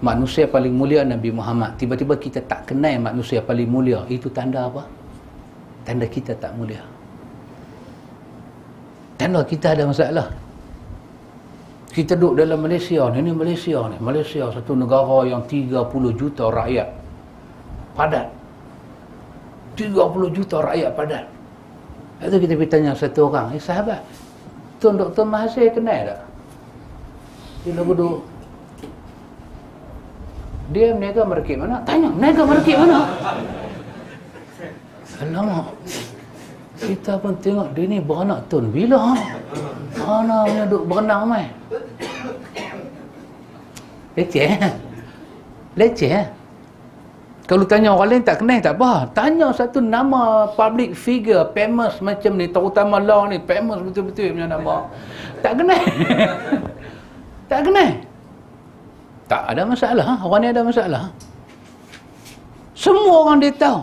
Manusia paling mulia Nabi Muhammad. Tiba-tiba kita tak kenal manusia paling mulia. Itu tanda apa? Tanda kita tak mulia. Tanda kita ada masalah. Kita duduk dalam Malaysia ni. Ini Malaysia ni. Malaysia satu negara yang 30 juta rakyat. Padat. 30 juta rakyat padat. Lepas tu kita pergi tanya satu orang. Sahabat, Tuan Dr. Mahathir kenal tak? Dia duduk. Dia meniaga market mana? Tanya, meniaga market mana? Alamak. Kita pun tengok dia ni beranak Tun. Bila? Mana punya duk berenang mai? Leceh. Leceh. Kalau tanya orang lain tak kenal tak apa. Tanya satu nama public figure famous macam ni, terutama law ni, famous betul-betul punya nama. Tak kenal. Tak kenal. Tak ada masalah. Orang ni ada masalah. Semua orang dia tahu.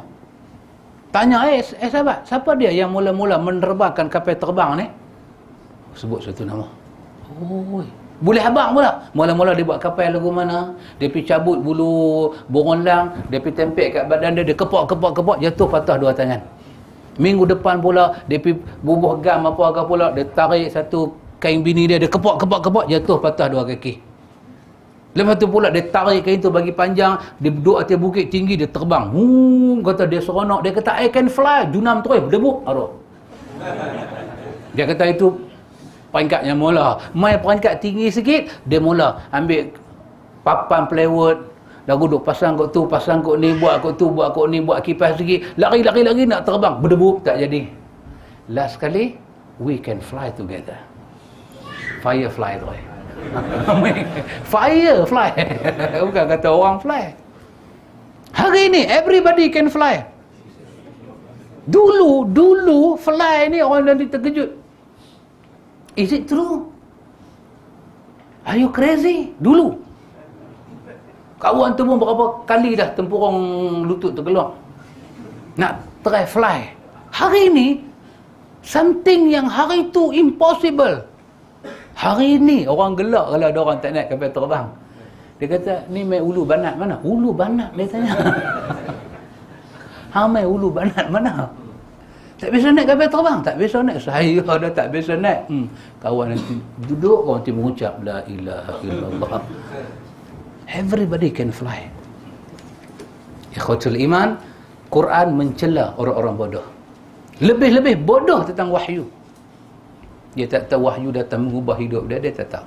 Tanya, sahabat, siapa dia yang mula-mula menerbangkan kapal terbang ni? Sebut satu nama. Oh, boleh abang pula. Mula-mula dia buat kapal lagu mana? Dia pergi cabut bulu burung lang, dia pergi tempel kat badan dia, dia kepok, jatuh patah dua tangan. Minggu depan pula, dia pergi bubuh gam apa-apa pula, dia tarik satu kain bini dia, dia kepok, jatuh patah dua kaki. Lepas tu pula dia tarik kain tu bagi panjang, dia duduk atas bukit tinggi, dia terbang. Kata dia seronok, dia kata I can fly, junam terus berdebuk. Dia kata itu peringkatnya mula. Mai peringkat tinggi sikit, dia mula ambil papan plywood, dah duduk pasang kot tu, pasang kot ni, buat kot tu, buat kot ni, buat kipas sikit, lari nak terbang, berdebuk, tak jadi. Last kali, we can fly together. Firefly tu. Firefly. Bukan kata orang fly. Hari ni everybody can fly. Dulu fly ni orang nanti terkejut. Is it true? Are you crazy? Dulu kawan tu pun berapa kali dah tempurung lutut terkeluar nak try fly. Hari ni something yang hari tu impossible, hari ni orang gelak kalau ada orang tak naik kapal terbang. Dia kata, ni main ulu banat mana? Ulu banat dia tanya. Hang main ulu banat mana? Tak biasa naik kapal terbang? Tak biasa naik. Saya dah tak biasa naik. Kawan nanti duduk, orang nanti mengucap la ilaha illallah. Everybody can fly. Ikhwatul iman, Quran mencela orang-orang bodoh. Lebih-lebih bodoh tentang wahyu. Dia tak tahu wahyu datang mengubah hidup dia, dia tak tahu.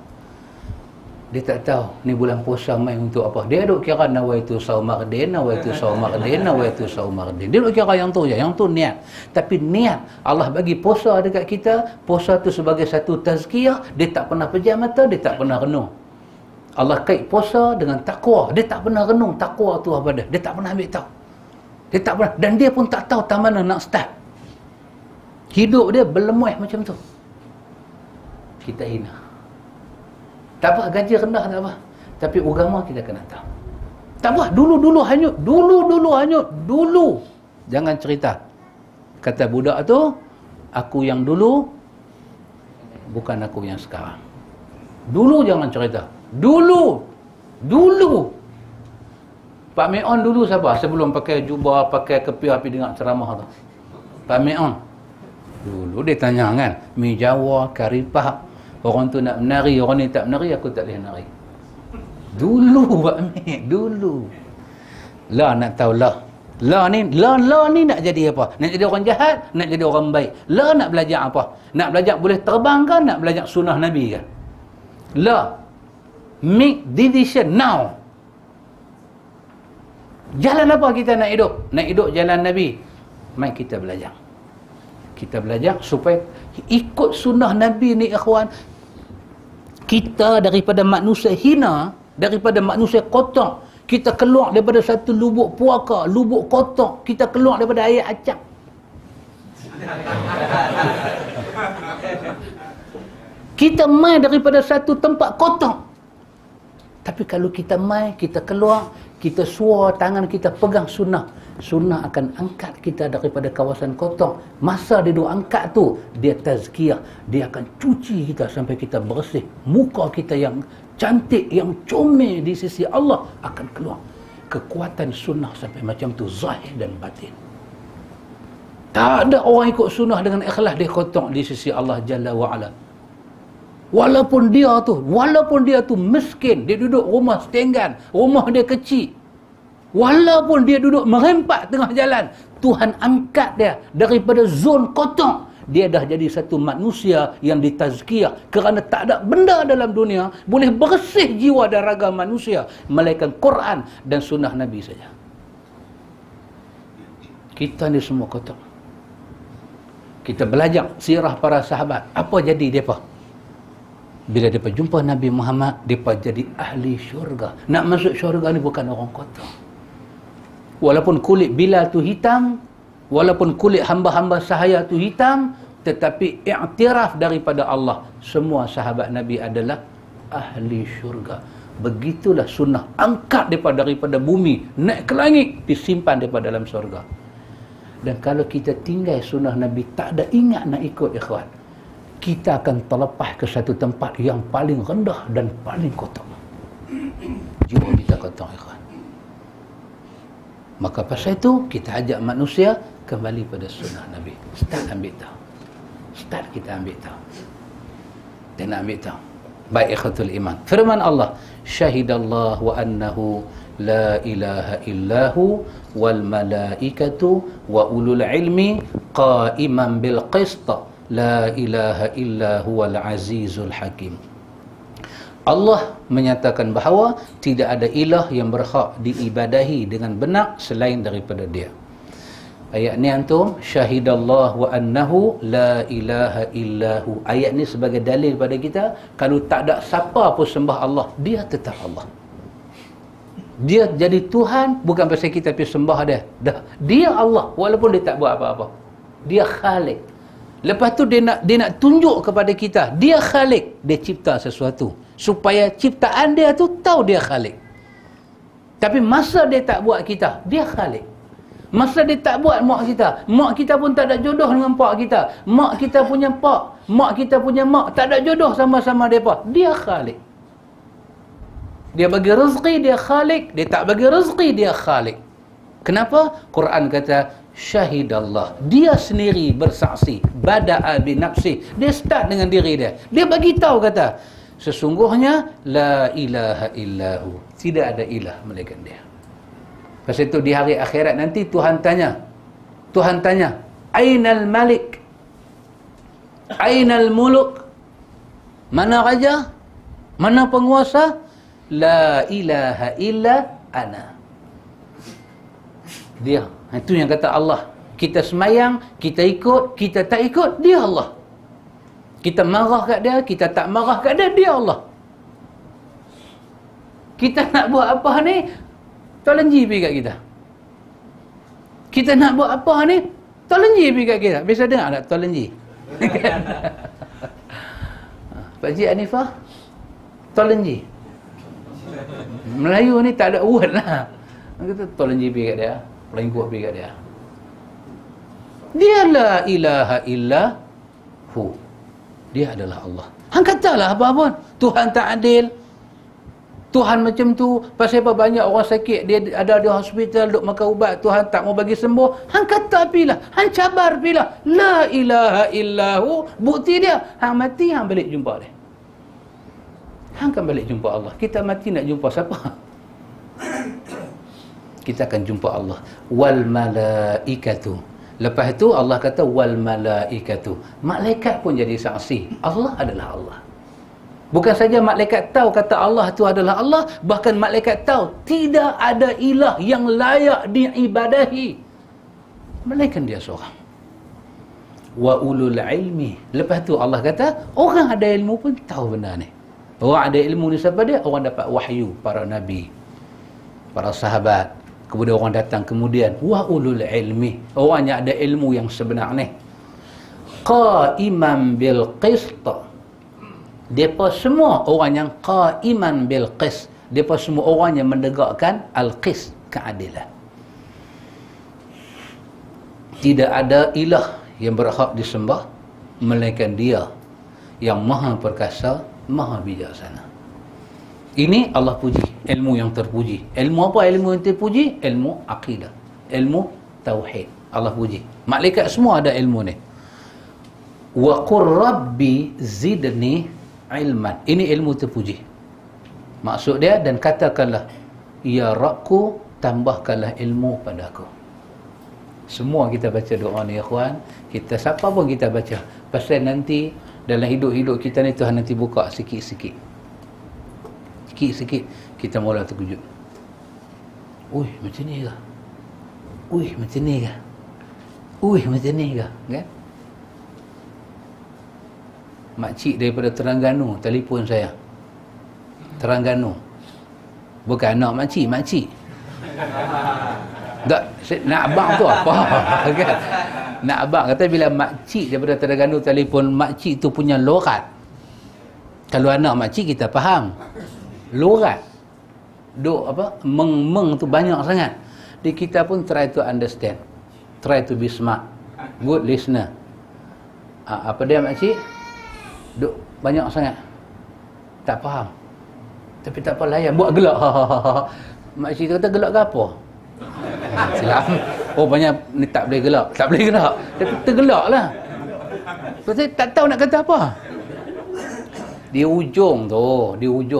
Dia tak tahu ni bulan puasa mai untuk apa. Dia duk kira nawaitu saumardin, nawaitu saumardin, nawaitu saumardin. Dia duk kira yang tu je, yang tu niat. Tapi niat Allah bagi puasa dekat kita, puasa tu sebagai satu tazkiyah, dia tak pernah pejam mata, dia tak pernah renung. Allah kait puasa dengan takwa, dia tak pernah renung takwa tu apa dia. Dia tak pernah ambil tahu. Dia tak pernah, dan dia pun tak tahu tak mana nak start. Hidup dia berlemuh macam tu. Kita hina. Tak apa, gaji rendah tak apa. Tapi agama kita kena tahu. Tak apa, dulu hanyut. Dulu hanyut. Dulu. Jangan cerita. Kata budak tu, aku yang dulu, bukan aku yang sekarang. Dulu jangan cerita. Dulu. Pak Meon dulu siapa? Sebelum pakai jubah, pakai kepiah, pergi dengar ceramah tu. Pak Meon. Dulu dia tanya kan, mi Jawa, karipah. Orang tu nak menari, orang ni tak menari, aku tak boleh menari. Dulu Pak Mek, dulu. Lah nak tahu lah. La ni nak jadi apa? Nak jadi orang jahat, nak jadi orang baik. La nak belajar apa? Nak belajar boleh terbang ke? Nak belajar sunnah Nabi ke? La. Make decision now. Jalan apa kita nak hidup? Nak hidup jalan Nabi. Mari kita belajar. Kita belajar supaya ikut sunnah Nabi ni, ikhwan. Kita daripada manusia hina, daripada manusia kotor, kita keluar daripada satu lubuk puaka, lubuk kotor, kita keluar daripada air acak. Kita mai daripada satu tempat kotor. Tapi kalau kita mai, kita keluar, kita suar tangan, kita pegang sunnah, sunnah akan angkat kita daripada kawasan kotor. Masa dia duk angkat tu, dia tazkiyah, dia akan cuci kita sampai kita bersih. Muka kita yang cantik, yang comel di sisi Allah akan keluar. Kekuatan sunnah sampai macam tu, zahir dan batin. Tak ada orang ikut sunnah dengan ikhlas, dia kotor di sisi Allah Jalla wa'ala. Walaupun dia tu miskin, dia duduk rumah setenggan, rumah dia kecil, walaupun dia duduk merempat tengah jalan, Tuhan angkat dia daripada zon kotor. Dia dah jadi satu manusia yang ditazkiyah, kerana tak ada benda dalam dunia boleh bersih jiwa dan raga manusia melainkan Quran dan sunnah Nabi saja. Kita ni semua kotor. Kita belajar sirah para sahabat. Apa jadi mereka? Bila mereka jumpa Nabi Muhammad, mereka jadi ahli syurga. Nak masuk syurga ni bukan orang kotor. Walaupun kulit Bilal tu hitam, walaupun kulit hamba-hamba sahaya tu hitam, tetapi iktiraf daripada Allah, semua sahabat Nabi adalah ahli syurga. Begitulah sunnah. Angkat mereka daripada bumi, naik ke langit, disimpan mereka dalam syurga. Dan kalau kita tinggal sunnah Nabi, tak ada ingat nak ikut, ikhwan, kita akan terlepas ke satu tempat yang paling rendah dan paling kotor. Jiwa kita kotor, ikhwan. Maka pasal itu kita ajak manusia kembali pada sunnah Nabi. Start ambil tahu. Start kita ambil tahu. Dan ambil tahu. Baik, ikhwatul iman. Firman Allah, syahidallah wa annahu la ilaha illahu wal malaikatu wa ulul ilmi qa'iman bil qista. La ilaha illa huwal azizul hakim. Allah menyatakan bahawa tidak ada ilah yang berhak diibadahi dengan benar selain daripada dia. Ayat ni antum, syahidallah wa annahu la ilaha illahu. Ayat ni sebagai dalil pada kita, kalau tak ada siapa pun sembah Allah, dia tetap Allah. Dia jadi Tuhan bukan pasal kita pergi sembah dia. Dah, dia Allah walaupun dia tak buat apa-apa. Dia Khalik. Lepas tu dia nak tunjuk kepada kita, dia Khalik, dia cipta sesuatu supaya ciptaan dia tu tahu dia Khalik. Tapi masa dia tak buat kita, dia Khalik. Masa dia tak buat mak kita pun tak ada jodoh dengan pak kita. Mak kita punya pak, mak kita punya mak tak ada jodoh sama-sama depa. Dia Khalik. Dia bagi rezeki, dia Khalik. Dia tak bagi rezeki, dia Khalik. Kenapa? Quran kata syahidallah, dia sendiri bersaksi, bada'a bi nafsi, dia start dengan diri dia. Dia bagi tahu kata, sesungguhnya la ilaha illahu, tidak ada ilah melainkan dia. Pasal itu di hari akhirat nanti Tuhan tanya, ainal malik, ainal muluk, mana raja, mana penguasa? La ilaha illa ana. Dia. Itu yang kata Allah. Kita semayang, kita ikut, kita tak ikut, dia Allah. Kita marah kat dia, kita tak marah kat dia, dia Allah. Kita nak buat apa ni, tolong ji pergi kat kita. Kita nak buat apa ni, tolong ji pergi kat kita. Biasa dengar tak tolong ji? Pak Cik Hanifah, tolong ji. Melayu ni tak ada word lah. Kata tolong ji pergi kat dia. Paling kuat pergi kat dia. Dia la ilaha illa hu. Dia adalah Allah. Hang katalah apa pun. Tuhan tak adil. Tuhan macam tu. Pasal apa banyak orang sakit, dia ada di hospital, duk makan ubat, Tuhan tak mau bagi sembuh. Hang kata pilah. Hang cabar pilah. La ilaha illa hu. Bukti dia. Hang mati, hang balik jumpa dia. Hang kan balik jumpa Allah. Kita mati nak jumpa siapa? kita akan jumpa Allah. Wal malaikatu. Lepas itu Allah kata wal malaikatu. Malaikat pun jadi saksi. Allah adalah Allah. Bukan saja malaikat tahu kata Allah itu adalah Allah, bahkan malaikat tahu tidak ada ilah yang layak diibadahi melainkan dia seorang. Wa ulul ilmi. Lepas tu Allah kata orang ada ilmu pun tahu benda ni. Orang ada ilmu ni siapa dia? Orang dapat wahyu, para nabi, para sahabat. Kemudian orang datang kemudian wa ulul ilmi. Orang yang ada ilmu yang sebenar ni. Qaiman bil qist. Depa semua orang yang qaiman bil qist. Depa semua orang yang menegakkan al-qist, keadilan. Tidak ada ilah yang berhak disembah melainkan dia yang maha perkasa, maha bijaksana. Ini Allah puji, ilmu yang terpuji. Ilmu apa ilmu yang terpuji? Ilmu akidah, ilmu tauhid. Allah puji. Malaikat semua ada ilmu ni. Wa qur rabbi zidni ilman. Ini ilmu terpuji. Maksud dia, dan katakanlah ya Rabbku, tambahkanlah ilmu padaku. Semua kita baca doa ni ikhwan, kita siapa pun kita baca, pasal nanti dalam hidup-hidup kita ni Tuhan nanti buka sikit-sikit, sikit-sikit kita mula terkejut. Ui, macam ni ke? Ui, macam ni ke? Ui, macam ni ke? Kan? Makcik daripada Terengganu telefon saya. Terengganu. Bukan anak makcik, makcik. Tak, nak abang tu apa? Kan? Nak abang kata bila makcik daripada Terengganu telefon, makcik tu punya lorat. Kalau anak makcik kita faham. Lorat. Duk apa? Meng tu banyak sangat. Di kita pun try to understand. Try to be smart. Good listener. Apa dia makcik? Duk banyak sangat. Tak faham. Tapi tak apa, layan. Buat gelak. Makcik tu kata gelak ke apa? Silap. Oh banyak ni tak boleh gelak. Tak boleh gelak. Tapi tergelak lah. Pasal tak tahu nak kata apa. Di ujung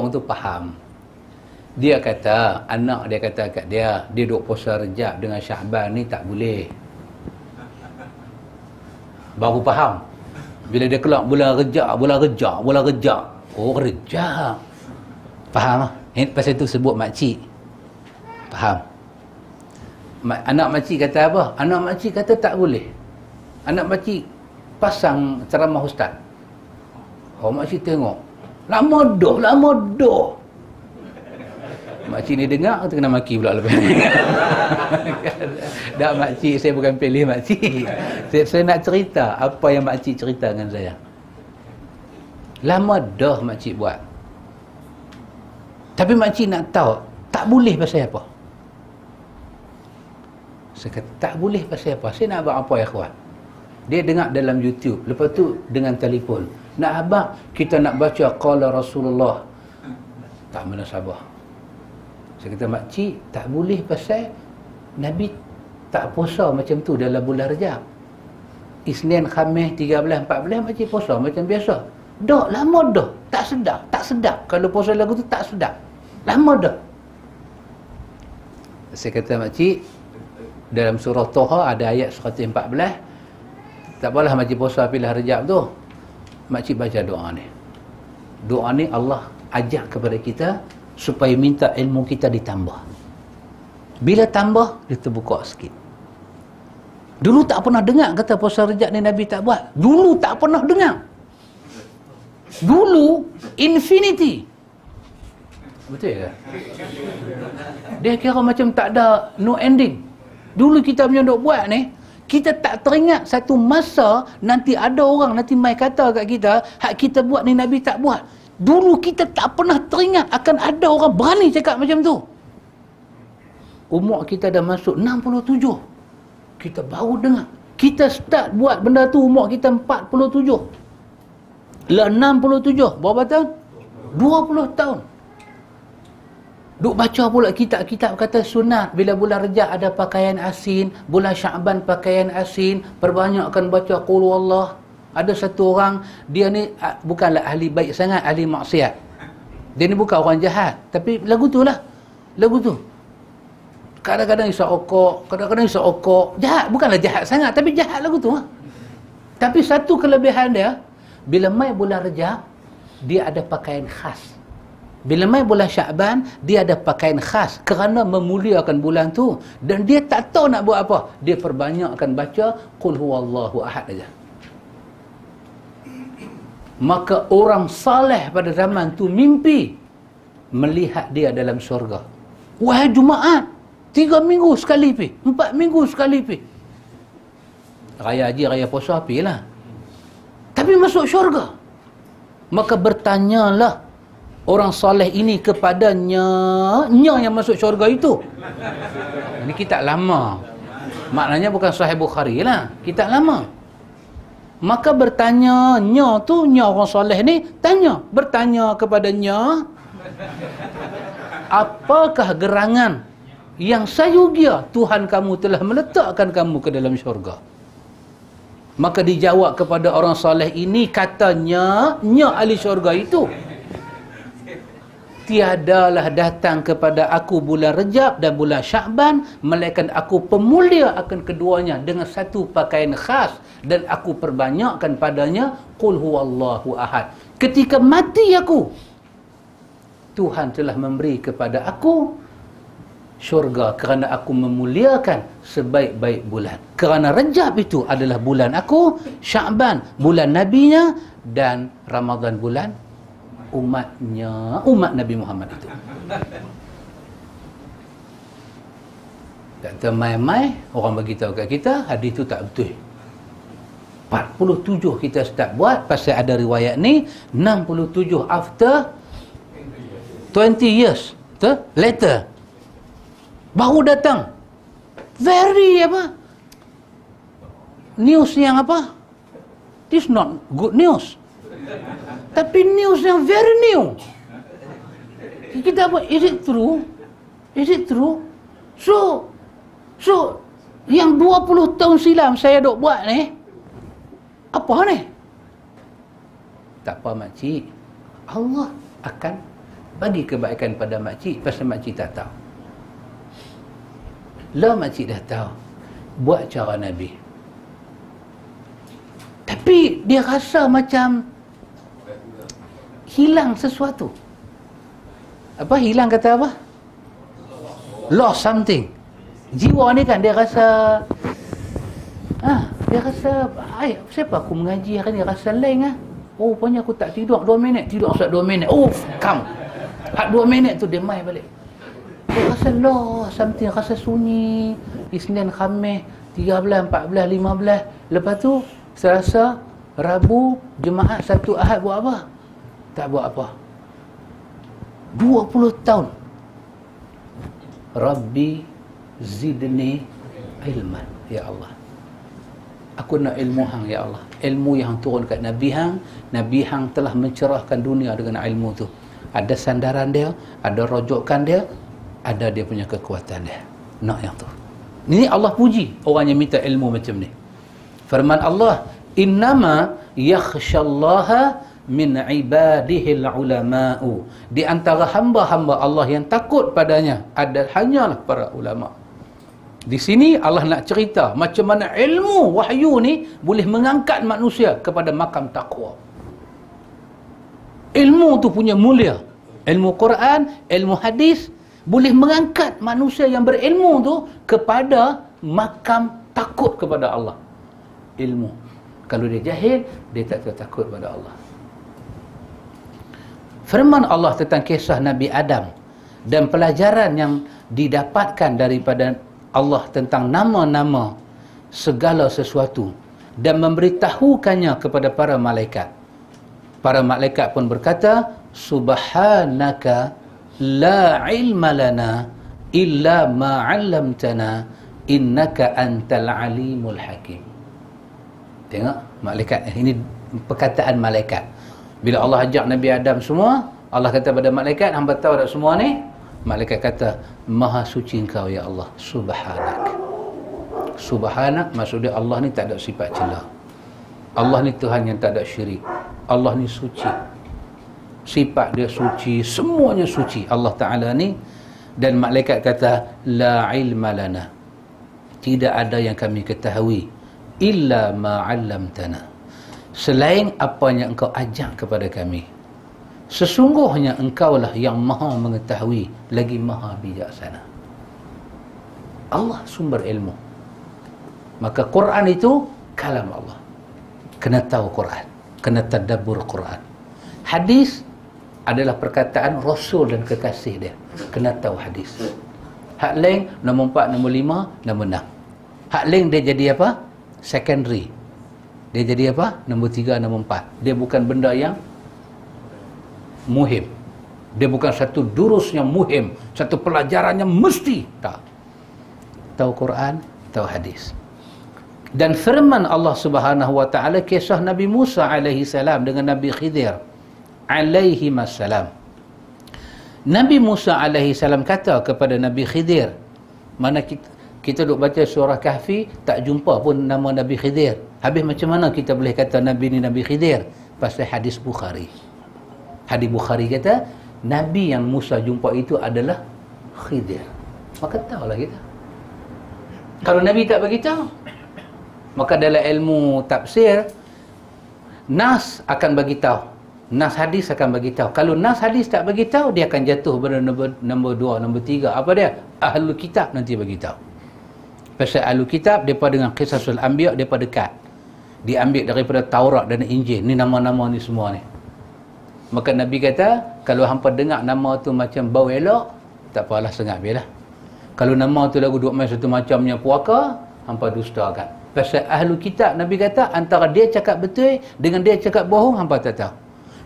tu faham. Dia kata, anak dia kata kat dia duk puasa Rejab dengan Syahban ni tak boleh. Baru faham. Bila dia kelak bulan Rejab. Oh Rejab. Faham lah. Pasal tu sebut makcik. Faham. Anak makcik kata apa? Anak makcik kata tak boleh. Anak makcik pasang ceramah ustaz. Oh makcik tengok. Lama dah. Makcik ni dengar, kata kena maki pula lepas ni. Dah makcik, saya bukan pilih makcik. Saya nak cerita apa yang makcik cerita dengan saya. Lama dah makcik buat. Tapi makcik nak tahu, tak boleh pasal apa? Saya kata, tak boleh pasal apa? Saya nak abang apa ya kawan? Dia dengar dalam YouTube. Lepas tu dengan telefon. Nak abang, kita nak baca qala Rasulullah. Tak mana sabar. Saya kata, makcik, tak boleh pasal Nabi tak puasa macam tu dalam bulan Rejab. Isnin, Khamis, 13, 14, makcik puasa macam biasa. Dah, lama dah. Tak sedap. Kalau puasa lagu tu tak sedap. Lama dah. Saya kata, makcik, dalam surah Toha ada ayat 114. Tak apalah makcik puasa pilih Rejab tu. Makcik baca doa ni. Doa ni Allah ajak kepada kita supaya minta ilmu kita ditambah. Bila tambah, dia terbuka sikit. Dulu tak pernah dengar kata puasa Rejab ni Nabi tak buat. Dulu tak pernah dengar. Dulu infinity. Betul ke? Dia kira macam tak ada no ending. Dulu kita punya duk buat ni, kita tak teringat satu masa nanti ada orang nanti mai kata kat kita, hak kita buat ni Nabi tak buat. Dulu kita tak pernah teringat akan ada orang berani cakap macam tu. Umur kita dah masuk 67. Kita baru dengar. Kita start buat benda tu umur kita 47. Lah 67. Berapa tahun? 20 tahun. Duk baca pula kitab-kitab kata sunat. Bila bulan Rejab ada pakaian asin. Bulan Sya'ban pakaian asin. Perbanyakkan baca Qul Wallah. Ada satu orang, dia ni bukanlah ahli baik sangat, ahli maksiat. Dia ni bukan orang jahat. Tapi lagu tu lah. Lagu tu. Kadang-kadang isap okok, kadang-kadang isap okok. Jahat, bukanlah jahat sangat, tapi jahat lagu tu. Tapi satu kelebihan dia, bila mai bulan Rejab, dia ada pakaian khas. Bila mai bulan Syakban, dia ada pakaian khas kerana memuliakan bulan tu. Dan dia tak tahu nak buat apa. Dia perbanyakkan baca Qul huwallahu ahad aja. Maka orang saleh pada zaman tu mimpi melihat dia dalam syurga. Wahai Jumaat, 3 minggu sekali pi, 4 minggu sekali pi. Raya haji, raya puasa pi lah. Tapi masuk syurga. Maka bertanyalah orang soleh ini kepadanya, yang masuk syurga itu. Ini kitab lama. Maknanya bukan Sahih Bukhari lah, kitab lama. Maka bertanya, orang soleh ni bertanya kepadanya, apakah gerangan yang sayugia Tuhan kamu telah meletakkan kamu ke dalam syurga? Maka dijawab kepada orang soleh ini, katanya, ahli syurga itu, tiadalah datang kepada aku bulan Rejab dan bulan Syakban, melainkan aku pemulia akan keduanya dengan satu pakaian khas, dan aku perbanyakkan padanya Qul huwallahu ahad. Ketika mati aku, Tuhan telah memberi kepada aku syurga kerana aku memuliakan sebaik-baik bulan. Kerana Rejab itu adalah bulan aku, Syakban bulan nabinya, dan Ramadan bulan umatnya, umat Nabi Muhammad itu. Tak termai-mai orang beritahu kat kita hadis tu tak betul. 47 kita start buat pasal ada riwayat ni, 67 after 20 years later baru datang very news yang this not good news, tapi news yang very new. Kita is it true so yang 20 tahun silam saya dok buat ni apa ni? Tak apa makcik, Allah akan bagi kebaikan pada makcik pasal makcik tak tahu. Lah makcik dah tahu buat cara Nabi, tapi dia rasa macam hilang sesuatu. Hilang kata apa? Lost something. Jiwa ni kan dia rasa siapa aku mengaji hari ni rasa lain rupanya aku tak tidur 2 minit, tidur 2 minit, come 2 minit tu dia mai balik. Dia rasa lost something, rasa sunyi. Isnin, Khamis, 13, 14, 15. Lepas tu Selasa, Rabu, Jumaat, Sabtu, Ahad buat apa? Tak buat apa. 20 tahun. Rabbi zidni ilman, ya Allah. Aku nak ilmu hang, ya Allah. Ilmu yang turun kat Nabi hang. Nabi hang telah mencerahkan dunia dengan ilmu tu. Ada sandaran dia, ada rojokan dia, ada dia punya kekuatan dia. Nak yang tu. Ini Allah puji orang yang minta ilmu macam ni. Firman Allah, innama yakhshallaha min ibadihil ulama'u. Di antara hamba-hamba Allah yang takut padanya hanyalah para ulama. Di sini Allah nak cerita macam mana ilmu wahyu ni boleh mengangkat manusia kepada makam takwa. Ilmu tu punya mulia. Ilmu Quran, ilmu hadis boleh mengangkat manusia yang berilmu tu kepada makam takut kepada Allah. Ilmu. Kalau dia jahil, dia tak takut pada Allah. Firman Allah tentang kisah Nabi Adam dan pelajaran yang didapatkan daripada Allah tentang nama-nama segala sesuatu dan memberitahukannya kepada para malaikat. Para malaikat pun berkata, subhanaka la ilma lana illa ma 'allamtana innaka antal alimul hakim. Tengok malaikat, ini perkataan malaikat. Bila Allah ajak Nabi Adam semua, Allah kata pada malaikat, hamba tahu tak semua ni? Malaikat kata, maha suci engkau ya Allah, subhanak. Subhanak maksudnya Allah ni tak ada sifat celah. Allah ni Tuhan yang tak ada syirik. Allah ni suci. Sifat dia suci, semuanya suci. Allah Ta'ala ni Dan malaikat kata, la ilma lana, tidak ada yang kami ketahui illa ma 'allamtana, selain apa yang engkau ajar kepada kami. Sesungguhnya engkaulah yang maha mengetahui lagi maha bijaksana. Allah sumber ilmu. Maka Quran itu kalam Allah. Kena tahu Quran, kena tadabbur Quran. Hadis adalah perkataan Rasul dan kekasih dia. Kena tahu hadis. Hak lain nombor 4, nombor 5, nombor 6. Hak lain dia jadi apa? Secondary. Dia jadi apa? Nombor 3, nombor 4. Dia bukan benda yang muhim. Dia bukan satu durus yang muhim, satu pelajaran yang mesti. Tak. Tahu Quran, tahu hadis. Dan firman Allah Subhanahu wa taala kisah Nabi Musa alaihi salam dengan Nabi Khidir alaihi salam. Nabi Musa alaihi salam kata kepada Nabi Khidir, mana kita duk baca surah Kahfi tak jumpa pun nama Nabi Khidir. Habis macam mana kita boleh kata Nabi ni Nabi Khidir? Pasal hadis Bukhari. Hadis Bukhari kata Nabi yang Musa jumpa itu adalah Khidir. Maka tahulah kita. Kalau Nabi tak beritahu, maka dalam ilmu tafsir nas akan bagi tahu, nas hadis akan bagi tahu. Kalau nas hadis tak bagi tahu, dia akan jatuh pada nombor 2, nombor 3. Apa dia? Ahlul kitab nanti bagi tahu. Pasal ahlul kitab depa dengan Qisasul Anbiya depa dekat. Diambil daripada Taurat dan Injil. Ni nama-nama ni semua ni. Maka Nabi kata, kalau hampa dengar nama tu macam bau elok, tak apalah, sengap biarlah. Kalau nama tu lagu duk main satu macamnya puaka, hampa dustakan. Pasal ahlu kitab, Nabi kata antara dia cakap betul dengan dia cakap bohong, hampa tak tahu.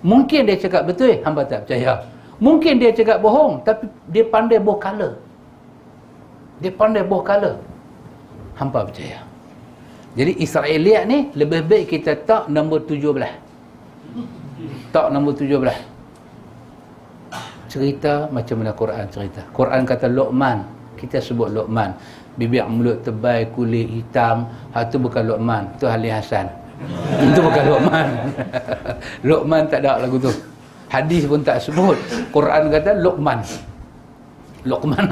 Mungkin dia cakap betul, hampa tak percaya. Mungkin dia cakap bohong, tapi dia pandai boh kala. Dia pandai boh kala, hampa percaya. Jadi Israeliat ni lebih baik kita tak nombor 17. Tak nombor 17. Cerita macam mana Quran cerita. Quran kata Luqman, kita sebut Luqman. Bibir mulut tebal, kulit hitam. Hak tu bukan Luqman, tu Ali Hasan. Itu bukan Luqman. Luqman tak ada lagu tu. Hadis pun tak sebut. Quran kata Luqman. Luqman.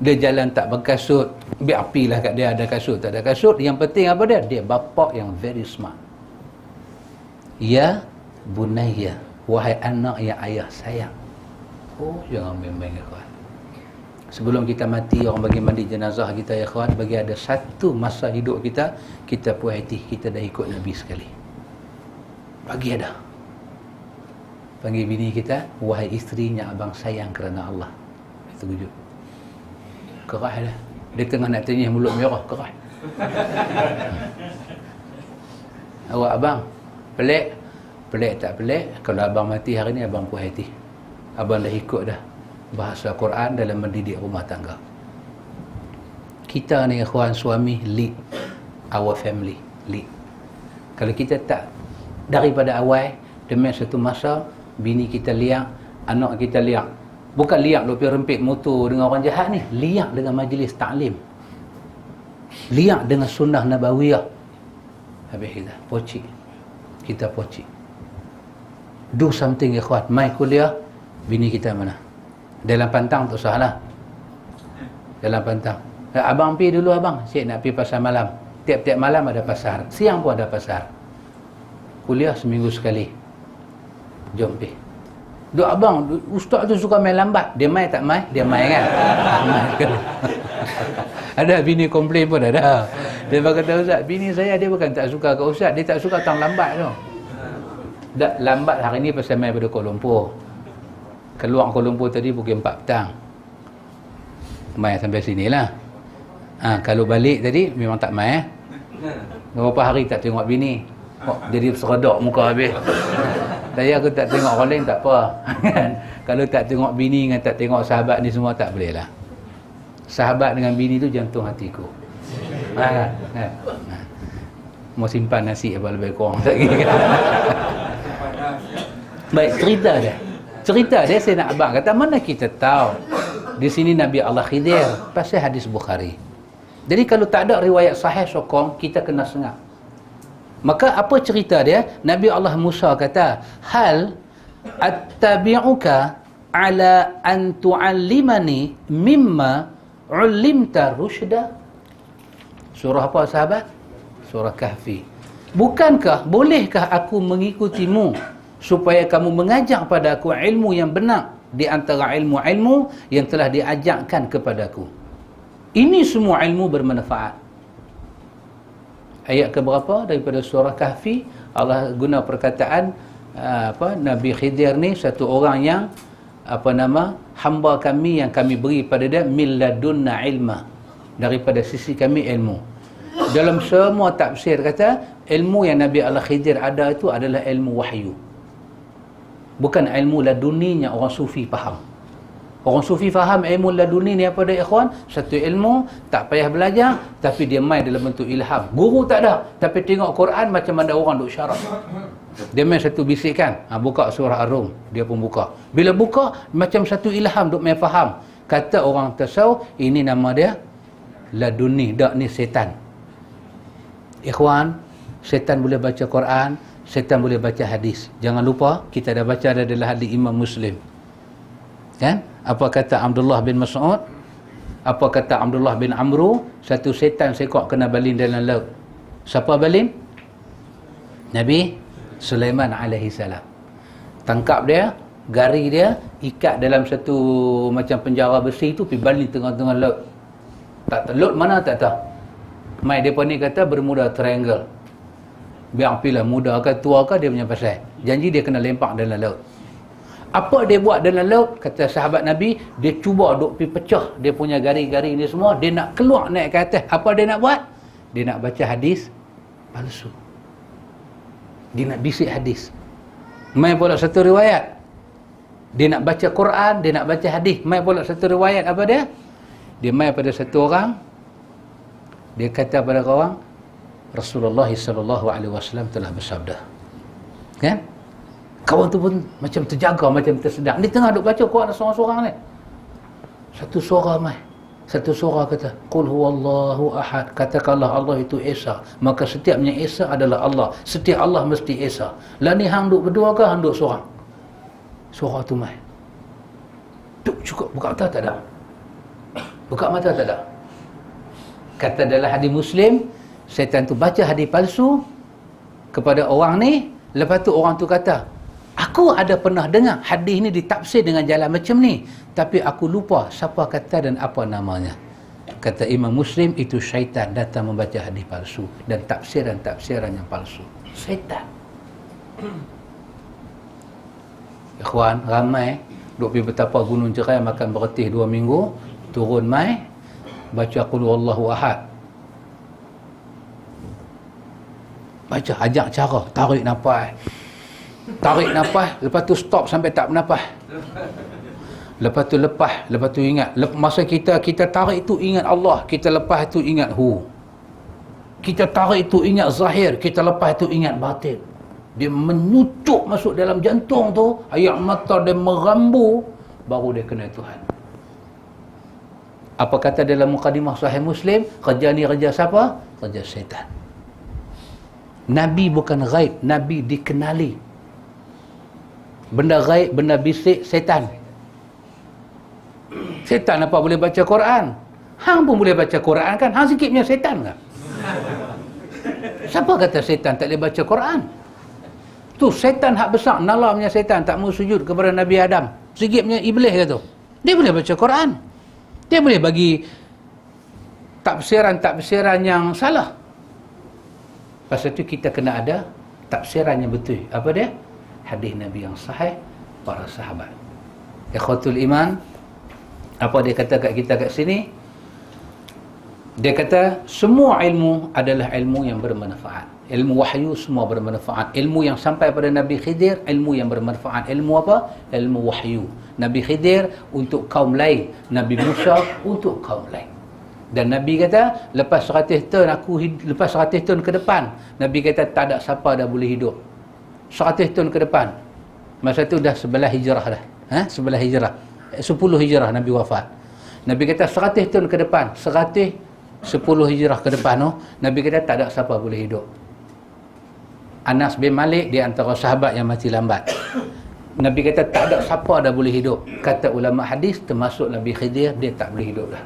Dia jalan tak berkasut. Biar apilah kat dia ada kasut, tak ada kasut. Yang penting apa dia? Dia bapa yang very smart. Ya bunayya, wahai anak yang ayah sayang. Oh, jangan main-main ya kawan. Sebelum kita mati, orang bagi mandi jenazah kita ya kawan, bagi ada satu masa hidup kita, kita puas hati kita dah ikut Nabi sekali. Bagi ada. Panggil bini kita, wahai isterinya abang sayang kerana Allah. Itu wujud. Kerah dah. Dia tengah nak tanya mulut merah, kerah. Awak abang, pelik. Pelik tak pelik, kalau abang mati hari ni abang puas hati. Abang dah ikut dah bahasa Quran dalam mendidik rumah tangga. Kita ni ikhwan, suami lead our family, lead. Kalau kita tak daripada awal, demi satu masa bini kita liak, anak kita liak. Bukan liak duk pergi rempit motor dengan orang jahat ni, liak dengan majlis taklim. Liak dengan sunnah nabawiyah. Habis kita pocik. Kita pocik. Do something ikhwan. Mai kuliah, bini kita mana? Dalam pantang tak usah lah. Dalam pantang. Abang pergi dulu abang. Cik nak pergi pasar malam. Tiap-tiap malam ada pasar. Siang pun ada pasar. Kuliah seminggu sekali. Jom pergi. Duk abang, ustaz tu suka main lambat. Dia main tak main? Dia main kan? Ada bini komplain pun ada. Dia kata, ustaz, bini saya dia bukan tak suka ke ustaz. Dia tak suka tang lambat tu. Dah lambat hari ni pasal main pada Kuala Lumpur. Keluar Kuala Lumpur tadi pukul 4 petang. Main sampai sini lah. Kalau balik tadi memang tak main. Berapa hari tak tengok bini. Oh, jadi seredak muka habis. Saya aku tak tengok orang lain tak apa. Kalau tak tengok bini dengan tak tengok sahabat ni semua tak boleh lah. Sahabat dengan bini tu jantung hatiku. Mau simpan nasi apa lebih kurang lagi. Baik, cerita dia saya nak abang kata mana kita tahu di sini Nabi Allah Khidir pasal hadis Bukhari. Jadi kalau tak ada riwayat sahih sokong, kita kena sengap. Maka apa cerita dia? Nabi Allah Musa kata, hal attabi'uka ala an tu'allimani mimma 'ullimta rusyda. Surah apa sahabat? Surah Kahfi. Bukankah, bolehkah aku mengikutimu supaya kamu mengajar pada aku ilmu yang benar di antara ilmu-ilmu yang telah diajarkan kepadaku. Ini semua ilmu bermanfaat. Ayat keberapa daripada surah Kahfi? Allah guna perkataan Nabi Khidir ni satu orang yang hamba kami yang kami beri pada dia min ladunna ilma, daripada sisi kami ilmu. Dalam semua tafsir kata ilmu yang Nabi Al-Khidir ada itu adalah ilmu wahyu, bukan ilmu laduni yang orang sufi faham. Orang sufi faham ilmu laduni ni apa dia ikhwan? Satu ilmu tak payah belajar tapi dia main dalam bentuk ilham. Guru tak ada tapi tengok Quran macam ada orang duk syarah. Dia main satu bisikan, buka surah Ar-Rum, dia pun buka. Bila buka macam satu ilham duk main faham. Kata orang tasawuf, ini nama dia laduni, dak ni setan. Ikhwan, setan boleh baca Quran, setan boleh baca hadis. Jangan lupa kita dah baca adalah hadis Imam Muslim. Kan? Apa kata Abdullah bin Mas'ud? Apa kata Abdullah bin Amru? Satu setan sekok kena balin dalam laut. Siapa balin? Nabi Sulaiman alaihi salam. Tangkap dia, gari dia, ikat dalam satu macam penjara besi tu, pergi balin tengah-tengah laut. Tak laut mana tak tahu. Mai depa ni kata bermuda triangle. Biar pilih muda ke tua ke dia punya pasal. Janji dia kena lempak dalam laut. Apa dia buat dalam laut? Kata sahabat Nabi, dia cuba duk pergi pecah dia punya gari-gari ni semua. Dia nak keluar naik ke atas. Apa dia nak buat? Dia nak baca hadis palsu. Dia nak bisik hadis. Mai pula satu riwayat. Dia nak baca Quran, dia nak baca hadis. Mai pula satu riwayat apa dia? Dia mai pada satu orang. Dia kata pada orang, Rasulullah SAW telah bersabda. Kan? Kawan tu pun macam terjaga, macam tersedar. Dia tengah duk baca Quran seorang-seorang ni. Satu suara mai. Satu suara kata, Qul huwallahu ahad. Katakanlah Allah itu Esa. Maka setiapnya Esa adalah Allah. Setiap Allah mesti Esa. Lah ni hang duk berdua ke hang duk seorang? Suara tu mai. Duk cukup buka mata tak ada. Buka mata tak ada. Kata dalam hadis Muslim, setan tu baca hadis palsu kepada orang ni. Lepas tu orang tu kata, aku ada pernah dengar hadis ni ditafsir dengan jalan macam ni, tapi aku lupa siapa kata dan apa namanya. Kata Imam Muslim, itu syaitan datang membaca hadis palsu dan tafsiran-tafsiran yang palsu. Syaitan. Ikhwan, ramai duk pergi betapa Gunung Jerai makan bertih 2 minggu, turun mai baca Qul huwallahu ahad. Baca, ajak cara tarik nafas. Tarik nafas, lepas tu stop sampai tak bernafas. Lepas tu lepas, lepas tu ingat. Masa kita tarik tu ingat Allah, kita lepas tu ingat Hu. Kita tarik tu ingat zahir, kita lepas tu ingat batin. Dia menyucuk masuk dalam jantung tu, air mata dia merambu, baru dia kena Tuhan. Apa kata dalam mukadimah Sahih Muslim? Kerja ni kerja siapa? Kerja syaitan. Nabi bukan ghaib, Nabi dikenali. Benda ghaib, benda bisik, setan. Setan apa boleh baca Quran? Hang pun boleh baca Quran kan? Hang sikit punya setan kan? Siapa kata setan tak boleh baca Quran? Tu setan hak besar, nala punya setan tak mau sujud kepada Nabi Adam. Sikit punya iblis ke tu? Dia boleh baca Quran. Dia boleh bagi tafsiran-tafsiran yang salah. Pasal tu kita kena ada tafsiran yang betul. Apa dia? Hadis Nabi yang sahih para sahabat. Ikhwatul iman, apa dia kata kat kita kat sini? Dia kata semua ilmu adalah ilmu yang bermanfaat. Ilmu wahyu semua bermanfaat. Ilmu yang sampai pada Nabi Khidir, ilmu yang bermanfaat. Ilmu apa? Ilmu wahyu. Nabi Khidir untuk kaum lain, Nabi Musa untuk kaum lain. Dan Nabi kata, lepas 100 tahun lepas 100 tahun ke depan, Nabi kata tak ada siapa dah boleh hidup. 100 tahun ke depan. Masa tu dah 11 hijrah dah. 11 hijrah. 10 hijrah Nabi wafat. Nabi kata 100 tahun ke depan, 10 hijrah ke depan tu, Nabi kata tak ada siapa boleh hidup. Anas bin Malik di antara sahabat yang mati lambat. Nabi kata tak ada siapa dah boleh hidup. Kata ulama hadis termasuk Nabi Khidir, dia tak boleh hidup dah.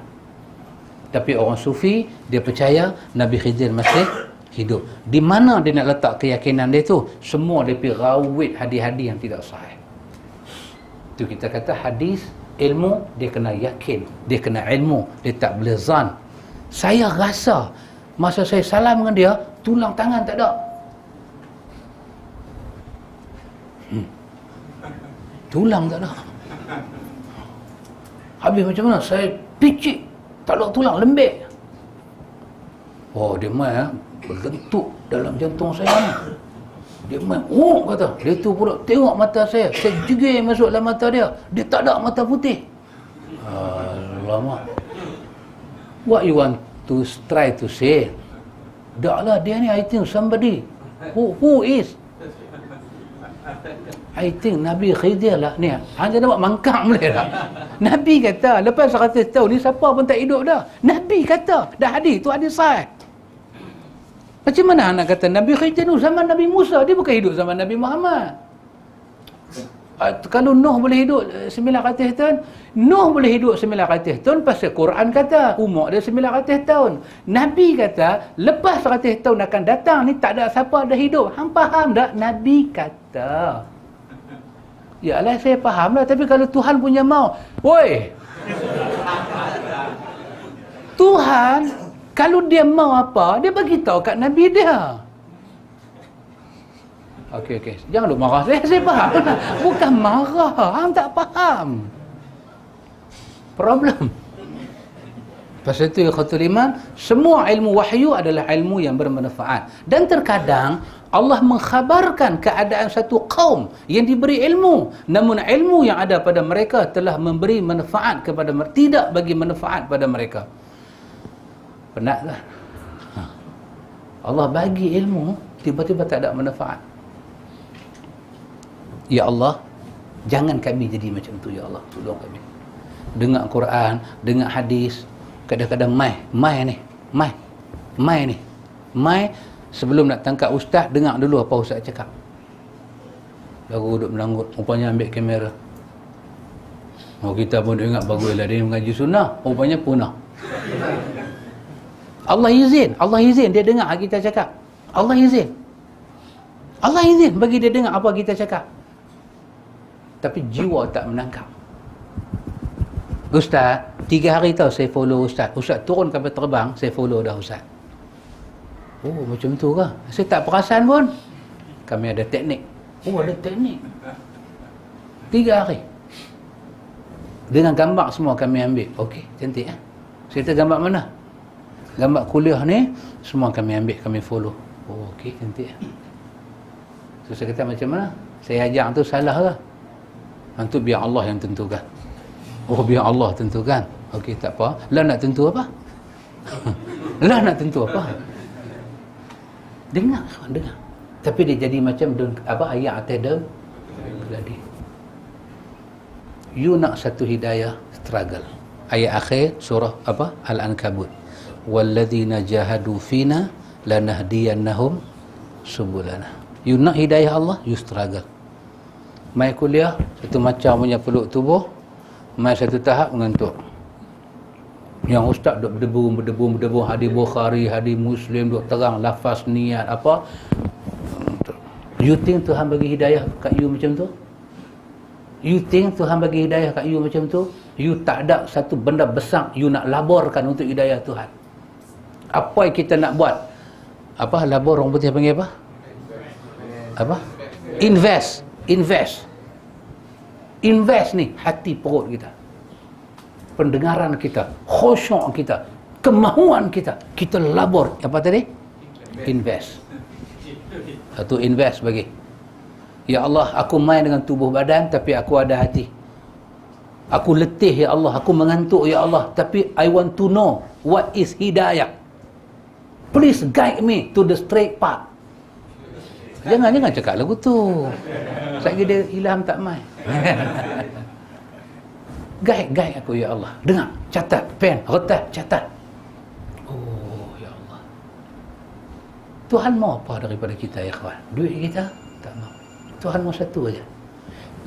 Tapi orang sufi dia percaya Nabi Khidir masih hidup. Di mana dia nak letak keyakinan dia tu? Semua dia pergi rawit hadis-hadis yang tidak sahih. Tu kita kata hadis ilmu dia kena yakin, dia kena ilmu, dia tak boleh zan. Saya rasa masa saya salam dengan dia, tulang tangan tak ada. Tulang tak ada. Habis macam mana? Saya picit, tak ada tulang, lembek. Oh, dia main berlentuk dalam jantung saya ni. Dia main, oh kata, dia tu pula tengok mata saya jegir masuk dalam mata dia. Dia tak ada mata putih. Alamak. What you want to try to say? Taklah dia ni, I think somebody who is, I think Nabi Khidir lah ni. Hanya dapat mangkang boleh tak? Nabi kata lepas 100 tahun ni siapa pun tak hidup dah. Nabi kata dah hadis tu hadis sahih. Macam mana nak kata Nabi Khidir tu zaman Nabi Musa, dia bukan hidup zaman Nabi Muhammad. Kalau Nuh boleh hidup 900 tahun, Nuh boleh hidup 900 tahun pasal Quran kata umur dia 900 tahun. Nabi kata lepas 100 tahun akan datang ni tak ada siapa dah hidup. Hang faham tak? Nabi kata. Yalah saya faham lah, tapi kalau Tuhan punya mau, woi, Tuhan kalau dia mau apa, dia bagi tahu kat Nabi dia. Okey. Jangan duk marah saya faham. Bukan marah, hang tak faham. Problem. Pasal itu ikhwatul iman, semua ilmu wahyu adalah ilmu yang bermanfaat. Dan terkadang Allah mengkhabarkan keadaan satu kaum yang diberi ilmu, namun ilmu yang ada pada mereka telah memberi manfaat kepada mereka, tidak bagi manfaat pada mereka. Penat lah. Allah bagi ilmu, tiba-tiba tak ada manfaat. Ya Allah, jangan kami jadi macam tu, ya Allah, tolong kami. Dengar Quran, dengar hadis, kadang-kadang mai sebelum nak tangkap ustaz, dengar dulu apa ustaz cakap. Baru duduk melanggut, rupanya ambil kamera. Oh, kita pun ingat baguslah dia mengaji sunnah, rupanya punah. Allah izin dia dengar kita cakap. Allah izin bagi dia dengar apa kita cakap. Tapi jiwa tak menangkap. Ustaz, 3 hari tau saya follow Ustaz. Ustaz turun kapal terbang, saya follow dah Ustaz. Oh, macam tu ke? Saya tak perasan pun. Kami ada teknik. Oh, ada teknik. 3 hari. Dengan gambar semua kami ambil. Okey, cantik eh? Saya kata gambar mana? Gambar kuliah ni, semua kami ambil, kami follow. Oh, okey, cantik eh? So, saya kata macam mana? Saya ajar tu salah ke? Itu biar Allah yang tentukan. Oh, biar Allah tentukan. Okey, tak apa. Lah nak tentu apa? Lah nak tentu apa? Dengar. Tapi dia jadi macam ayat atas daun keladi. You nak satu hidayah, struggle. Ayat akhir surah Al-Ankabut. Walladzina jahadu fina lanahdiyannahum subulana. You nak hidayah Allah, you struggle. Mai kuliah, satu macam punya peluk tubuh, mai satu tahap mengantuk. Yang ustaz duk berdebu hadis Bukhari, hadis Muslim, duk terang lafaz niat apa. You think Tuhan bagi hidayah kat you macam tu? You think Tuhan bagi hidayah kat you macam tu? You tak ada satu benda besar you nak laborkan untuk hidayah Tuhan. Apa yang kita nak buat? Labor orang putih panggil apa? Invest ni hati perut kita, pendengaran kita, khusyuk kita, kemahuan kita labor. Apa tadi? Invest. Satu invest bagi. Ya Allah, aku main dengan tubuh badan tapi aku ada hati. Aku letih ya Allah, aku mengantuk ya Allah, tapi I want to know what is hidayah. Please guide me to the straight path. Jangan cakap lagu tu. Sekali dia ilham tak mai. Guide aku ya Allah. Dengar, catat, pen, retas, catat. Oh ya Allah. Tuhan mau apa daripada kita ya kawan? Duit kita? Tak mau. Tuhan mau satu aja.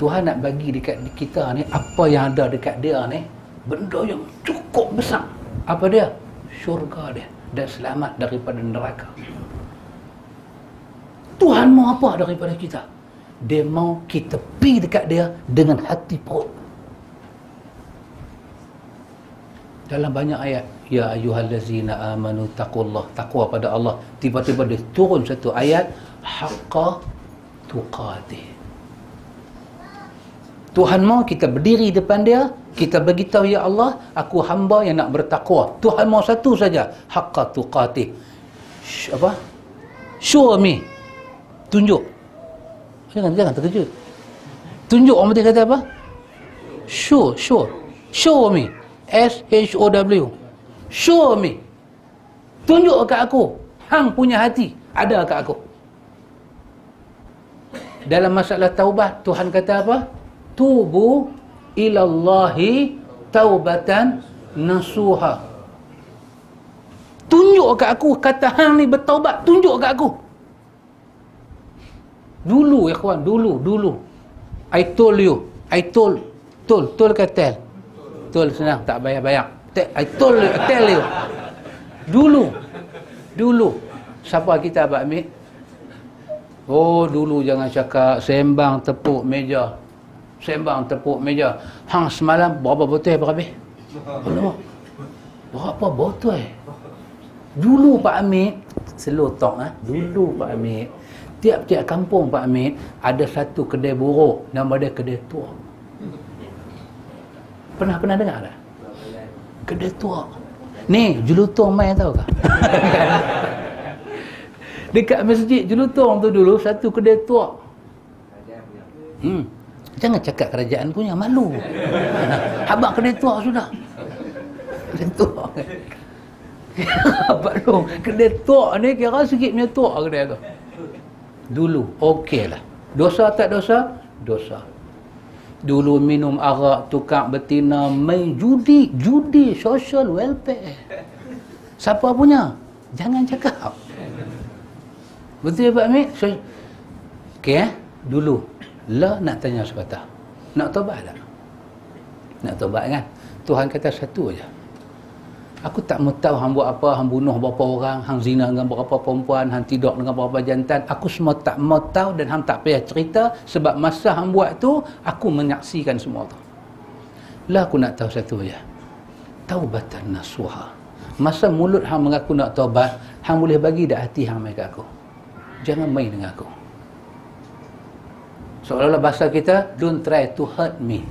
Tuhan nak bagi dekat kita ni, apa yang ada dekat dia ni, benda yang cukup besar. Apa dia? Syurga dia, dan selamat daripada neraka. Tuhan mau apa daripada kita? Dia mau kita pergi dekat dia dengan hati perut. Dalam banyak ayat, ya ayyuhallazina amanu taqullah, takwa pada Allah. Tiba-tiba dia turun satu ayat, haqqa tuqatih. Tuhan mau kita berdiri depan dia, kita beritahu, ya Allah, aku hamba yang nak bertakwa. Tuhan mau satu saja, haqqa tuqatih. Apa? Show me. Tunjuk. Jangan terkejut. Tunjuk, orang Melayu kata apa? Show me. SHOW. Show me. Tunjuk kat aku. Hang punya hati ada kat aku. Dalam masalah taubat, Tuhan kata apa? Tubu ilallahi taubatan nasuha. Tunjuk kat aku, kata hang ni bertaubat, tunjuk kat aku. Dulu ya kawan, dulu. I told you. Tol kata. Tol senang, tak bayar. I tell you. Dulu. Siapa kita abang ambil? Oh, dulu jangan cakap sembang tepuk meja. Hang semalam berapa botol berhabis? Berapa botol? Dulu Pak Amit, slow talk dulu Pak Amit, tiap-tiap kampung Pak Amit ada satu kedai buruk, nama dia kedai tua. Pernah dengar tak? Kedai tua. Ni Jelutong main tahu tak? Dekat masjid Jelutong tu dulu satu kedai tua. Jangan cakap kerajaan punya, malu. Abang kedai tua sudah. Kedai tua. Abang dong, kedai tua ni kira sikit punya tua kedai tu. Dulu okeylah. Dosa tak dosa? Dosa. Dulu minum arak, tukar betina, main judi, social welfare. Siapa punya? Jangan cakap. Betul ya Pak Amit? Okey dulu. Lah nak tanya sepatah. Nak tobat tak? Nak tobat kan? Tuhan kata satu aja. Aku tak mau tahu hang buat apa, hang bunuh berapa orang, hang zina dengan berapa perempuan, hang tidur dengan berapa jantan. Aku semua tak mau tahu dan hang tak payah cerita sebab masa hang buat tu, aku menyaksikan semua tu. Lah aku nak tahu satu aja. Taubatan nasuha. Masa mulut hang mengaku nak taubat, hang boleh bagi dak hati hang mai kat aku. Jangan main dengan aku. Seolah-olah bahasa kita, don't try to hurt me.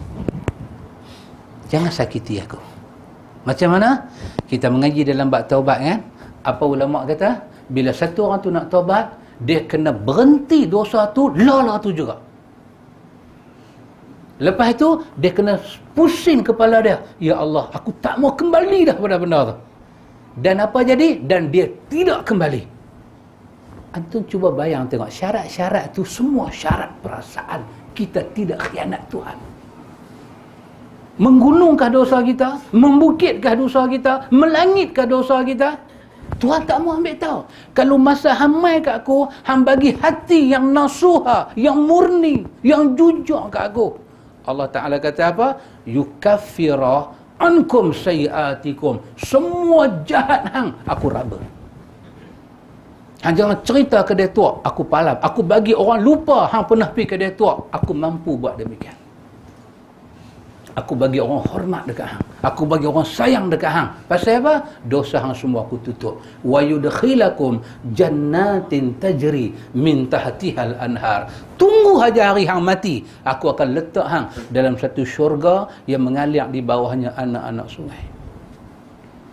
Jangan sakiti aku. Macam mana? Kita mengaji dalam bab taubat kan? Apa ulama kata? Bila satu orang tu nak taubat, dia kena berhenti dosa tu, lala tu juga. Lepas itu, dia kena pusing kepala dia. Ya Allah, aku tak mau kembali dah pada benda tu. Dan apa jadi? Dan dia tidak kembali. Antum cuba bayang tengok, syarat-syarat tu semua syarat perasaan kita tidak khianat Tuhan. Menggunungkah dosa kita? Membukitkah dosa kita? Melangitkah dosa kita? Tuhan tak mau ambil tahu. Kalau masa hamai kat aku, hang bagi hati yang nasuha, yang murni, yang jujur kat aku. Allah Ta'ala kata apa? Yukaffira ankum sayiatikum. Semua jahat hang, aku raba. Hang jangan cerita kedai tua, aku palam. Aku bagi orang lupa hang pernah pergi kedai tua. Aku mampu buat demikian. Aku bagi orang hormat dekat hang. Aku bagi orang sayang dekat hang. Pasal apa? Dosa hang semua aku tutup. Wa yudkhilakum jannatin tajri min tahtihal anhar. Tunggu saja hari hang mati. Aku akan letak hang dalam satu syurga yang mengalir di bawahnya anak-anak sungai.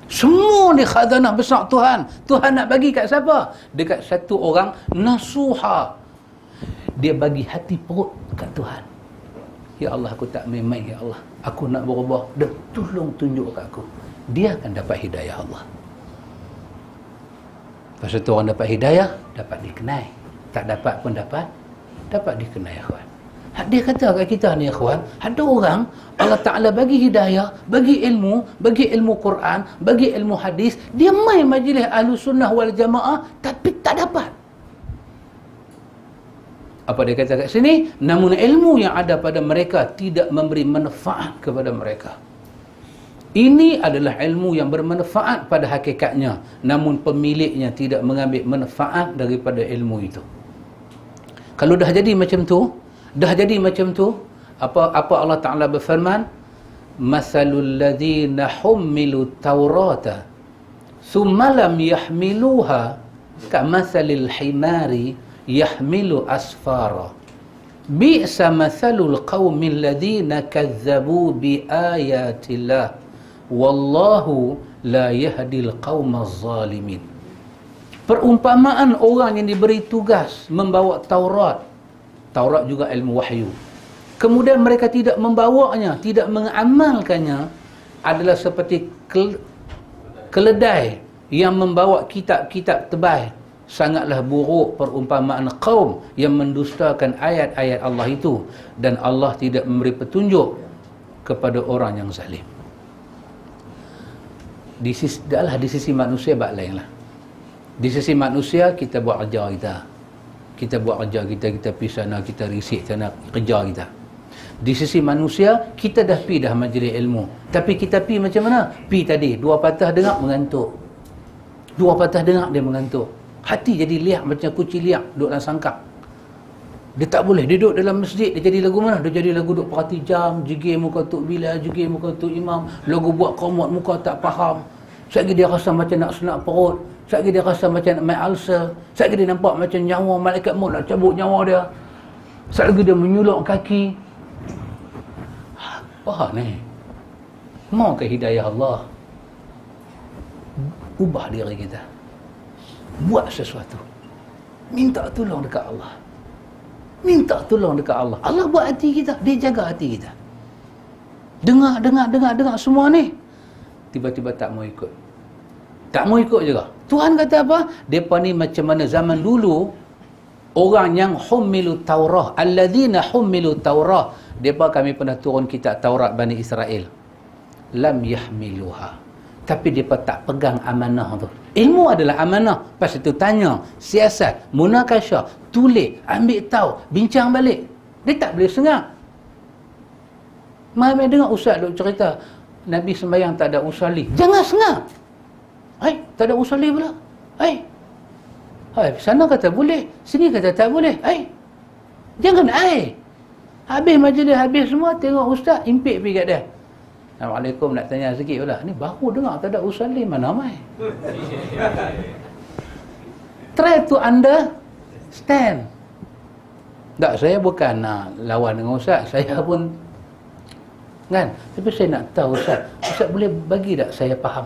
Semua ni khazanah besar Tuhan. Tuhan nak bagi kat siapa? Dekat satu orang nasuha. Dia bagi hati perut kat Tuhan. Ya Allah, aku tak main-main, ya Allah. Aku nak berubah. Dan tolong tunjuk kat aku. Dia akan dapat hidayah Allah. Pasal tu orang dapat hidayah, dapat dikenai. Tak dapat pun dapat dikenai, akhwan. Dia kata kat kita ni, akhwan, ada orang, Allah Ta'ala bagi hidayah, bagi ilmu Quran, bagi ilmu hadis, dia main majlis Ahlus Sunnah wal Jamaah, tapi tak dapat. Apa dia kata kat sini? Namun ilmu yang ada pada mereka tidak memberi manfaat kepada mereka. Ini adalah ilmu yang bermanfaat pada hakikatnya, namun pemiliknya tidak mengambil manfaat daripada ilmu itu. Kalau dah jadi macam tu, apa Allah Ta'ala berfirman? Masalul ladzina hummilu taurata thumma lam yahmiluha kamasalil himari yahmilu asfara bi'sa mathalul qaumil ladzina kazzabu bi ayatillah wallahu la yahdil qaumaz zalimin. Perumpamaan orang yang diberi tugas membawa Taurat juga ilmu wahyu, kemudian mereka tidak membawanya, tidak mengamalkannya, adalah seperti keledai yang membawa kitab-kitab tebal. Sangatlah buruk perumpamaan kaum yang mendustakan ayat-ayat Allah itu, dan Allah tidak memberi petunjuk kepada orang yang zalim. Di sisi manusia bab lain lah. Di sisi manusia kita buat kerja kita pergi sana, kita risik sana kerja kita. Di sisi manusia kita dah pi dah majlis ilmu, tapi kita pi macam mana? Pi tadi dua patah dengar mengantuk, dia mengantuk. Hati jadi liak macam kucing liak duduk dalam sangkap. Dia tak boleh, dia duduk dalam masjid, dia jadi lagu mana? Dia jadi lagu duduk perhati jam, jigir muka Tok Bilal, jigir muka Tok Imam, lagu buat qamat muka tak faham. Sekali dia rasa macam nak senak perut, sekali dia rasa macam nak main ulcer, sekali dia nampak macam nyawa malaikat maut nak cabut nyawa dia, sekali dia menyuluk kaki. Apa ni? Mau ke hidayah Allah? Ubah diri kita, buat sesuatu, minta tolong dekat Allah. Minta tolong dekat Allah. Allah buat hati kita, dia jaga hati kita. Dengar semua ni. Tiba-tiba tak mau ikut. Tak mau ikut juga. Tuhan kata apa? Depa ni macam mana zaman dulu orang yang hummilu Taurah, alladzina hummilu Taurah. Depa kami pernah turun kitab Taurat Bani Israel. Lam yahmiluha. Tapi depa tak pegang amanah tu. Ilmu adalah amanah. Lepas itu tanya, siasat, munakasyah, tulis, ambil tahu, bincang balik. Dia tak boleh sengak. Mai dengar ustaz duk cerita Nabi sembahyang tak ada usalli. Jangan sengak. Hai, tak ada usalli pula. Hai, sana kata boleh, sini kata tak boleh. Hai, jangan habis majlis, habis semua, tengok ustaz impit pergi kat dia. Assalamualaikum, nak tanya sikit pula. Ni baru dengar tak ada usalli, mana mai? Try to understand. Tak, saya bukan nak lawan dengan ustaz, saya pun kan, tapi saya nak tahu ustaz boleh bagi tak saya faham?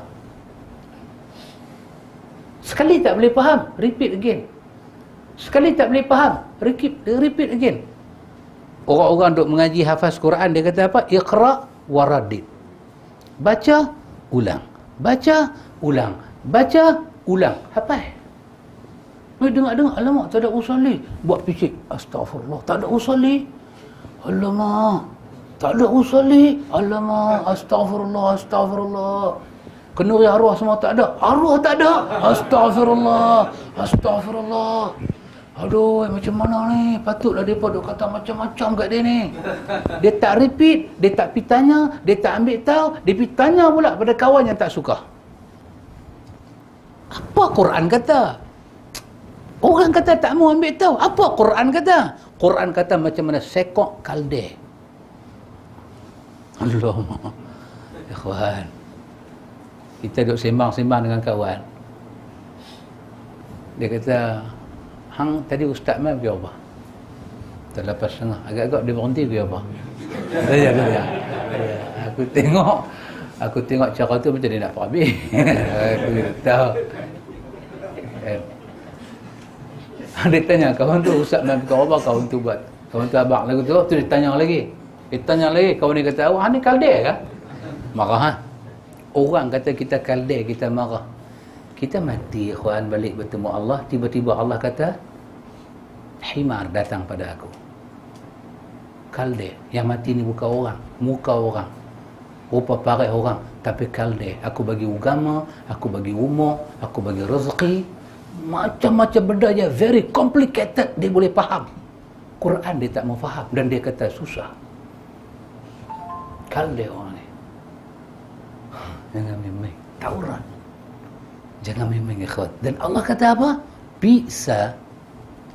Sekali tak boleh faham, repeat again. Sekali tak boleh faham, repeat again. Orang-orang duk mengaji hafaz Quran, dia kata apa? Iqra waradid. Baca, ulang. Baca, ulang. Baca, ulang. Hafal. Dengar-dengar, alamak, tak ada usalli. Buat picit. Astaghfirullah, tak ada usalli. Alamak, tak ada usalli. Alamak, astagfirullah. Kenuri arwah semua tak ada. Arwah tak ada. Astagfirullah. Aduh, macam mana ni? Patutlah mereka duk kata macam-macam kat dia ni. Dia tak repeat, dia tak pergi tanya, dia tak ambil tahu, dia pergi tanya pula pada kawan yang tak suka. Apa Quran kata? Orang kata tak mau ambil tahu. Apa Quran kata? Quran kata macam mana sekok kalde. Alamak. Ikhwan, kita duk sembang-sembang dengan kawan. Dia kata, hang tadi ustaz mai pergi apa? Tak lepas setengah. Agak-agak dia berhenti pergi apa? Saya. Aku tengok cara tu macam dia nak habis. Aku tahu. Dia tanya, kawan tu ustaz mai pergi apa? Kawan tu buat. Kawan tu abang lagu tu dia tanya lagi. Kawan ni kata, "Wah, ni kalde ke?" Marah. Orang kata kita kalde, kita marah. Kita mati, ikhwan, balik bertemu Allah, tiba-tiba Allah kata, himar datang pada aku. Kalde, yang mati ni bukan orang, muka orang, rupa parai orang, tapi kalde. Aku bagi agama, aku bagi umur, aku bagi rezeki, macam-macam benda je, very complicated, dia boleh faham. Quran dia tak mau faham dan dia kata susah. Kalau dia orang ni, jangan main-main. Taurat, jangan main-main ikhwan. Dan Allah kata apa? Bisa,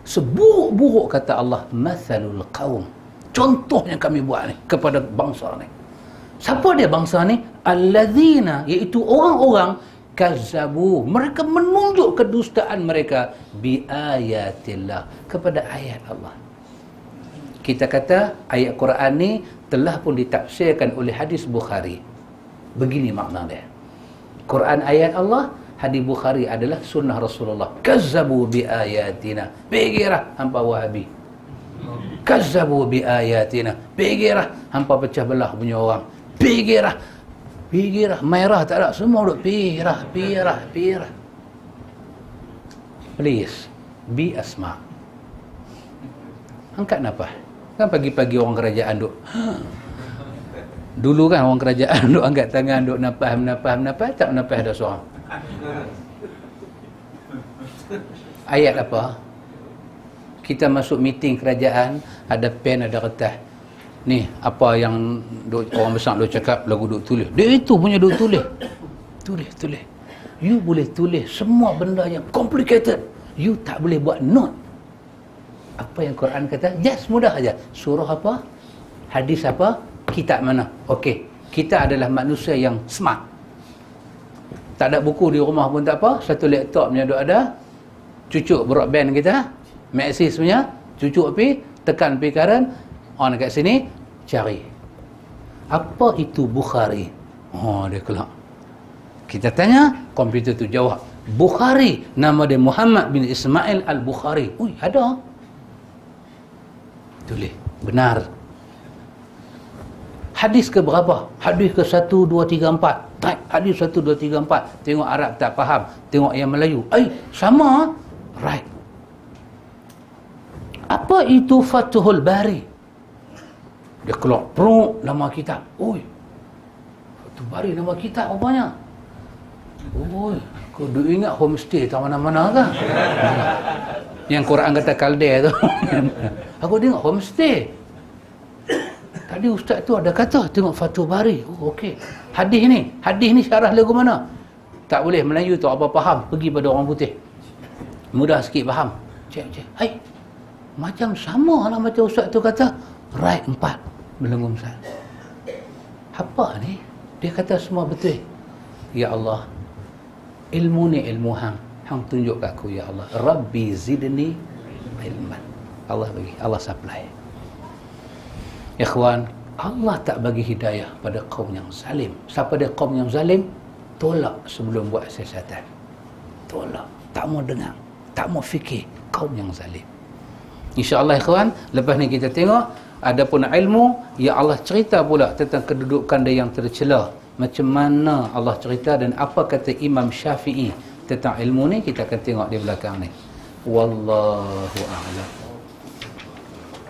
seburuk-buruk kata Allah, mathalul qaum, contoh yang kami buat ni kepada bangsa ni. Siapa dia bangsa ni? Alladzina, iaitu orang-orang kazzabu, mereka menunjuk kedustaan mereka bi ayatillah, kepada ayat Allah. Kita kata ayat Quran ni telah pun ditafsirkan oleh hadis Bukhari. Begini makna dia. Quran ayat Allah, hadis Bukhari adalah sunnah Rasulullah. Kazzabu bi ayatina, pergilah hampa Wahabi. Kazzabu bi ayatina, pergilah hampa pecah belah punya orang. Pergilah merah tak ada, semua duk pirah. Please be asma. Angkat nafas. Kan pagi-pagi orang kerajaan duk dulu kan orang kerajaan duk angkat tangan, duk nafas, tak nafas ada seorang. Ayat apa? Kita masuk meeting kerajaan, ada pen, ada kertas. Ni apa yang orang besar duk cakap, lagu duk tulis. Dia itu punya duk tulis. Tulis. You boleh tulis semua benda yang complicated. You tak boleh buat note. Apa yang Quran kata? Just mudah aja. Surah apa? Hadis apa? Kitab mana? Okey. Kita adalah manusia yang smart. Tak ada buku di rumah pun tak apa. Satu laptop punya duk ada. Cucuk broadband kita. Maxis punya. Cucuk pi. Tekan pi current. On kat sini. Cari. Apa itu Bukhari? Oh, dia kelak. Kita tanya. Komputer tu jawab. Bukhari. Nama dia Muhammad bin Ismail Al-Bukhari. Ui, ada. Tulis. Benar. Hadis ke berapa? Hadis ke 1, 2, 3, 4. Type hadis 1, 2, 3, 4. Tengok Arab tak faham. Tengok yang Melayu. Sama. Right. Apa itu Fathul Bari? Dia keluar. Peruk nama kitab. Oi. Fathul Bari nama kitab rupanya. Oi. Kau duk ingat homestay tak mana-mana kan? Yang Quran kata Kalde tu. Aku tengok homestay. Tadi ustaz tu ada kata tengok Fathul Bari. Oh, okey. Hadis ni syarah lagu mana? Tak boleh Melayu tu apa faham, pergi pada orang putih. Mudah sikit faham. Cek. Macam sama lah macam ustaz tu kata. Right 4 belenggu Ustaz. Apa ni? Dia kata semua betul. Ya Allah. Ilmu ni ilmu hang tunjuk kat aku ya Allah. Rabbi zidni ilman. Allah bagi, Allah supply. Ikhwan, Allah tak bagi hidayah pada kaum yang zalim. Siapa dia kaum yang zalim? Tolak sebelum buat siasatan. Tolak. Tak mau dengar. Tak mau fikir. Kaum yang zalim. InsyaAllah ikhwan, lepas ni kita tengok, adapun ilmu, ya Allah cerita pula tentang kedudukan dia yang tercela. Macam mana Allah cerita dan apa kata Imam Syafi'i tentang ilmu ni, kita akan tengok di belakang ni. Wallahu a'lam.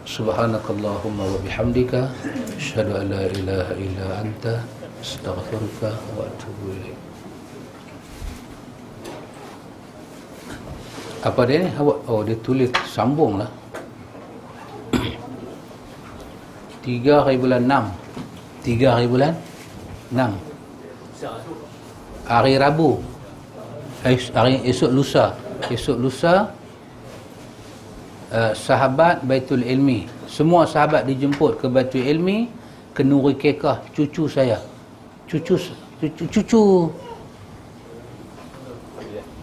Subhanakallahumma wa bihamdika asyhadu an la ilaha illa anta astaghfiruka wa atubu ilaik. Apa dia ni? Oh, dia tulis sambung lah. 3 hari bulan 6. 3 hari bulan 6. Hari Rabu. Esok lusa sahabat Baitul Ilmi, semua sahabat dijemput ke Baitul Ilmi, ke Nuri Kekah, cucu saya, cucu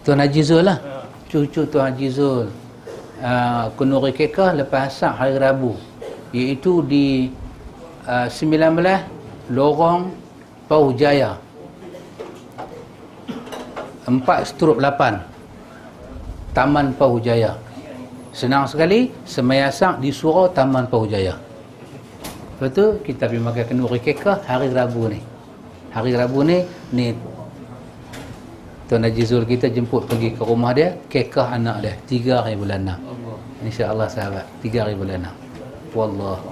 Tuan Haji Zul lah, cucu Tuan Haji Zul, ke Nuri Kekah lepas asar hari Rabu, iaitu di 19 Lorong Pauh Jaya 4/8 Taman Pauh Jaya. Senang sekali, semayasang di surau Taman Pauh Jaya. Lepas tu kita pergi makan Kenuri Kekah hari Rabu ni. Hari Rabu ni Tuan Haji Zul kita jemput pergi ke rumah dia, kekah anak dia 3 hari bulan 6. InsyaAllah sahabat, 3 hari bulan 6. Wallahu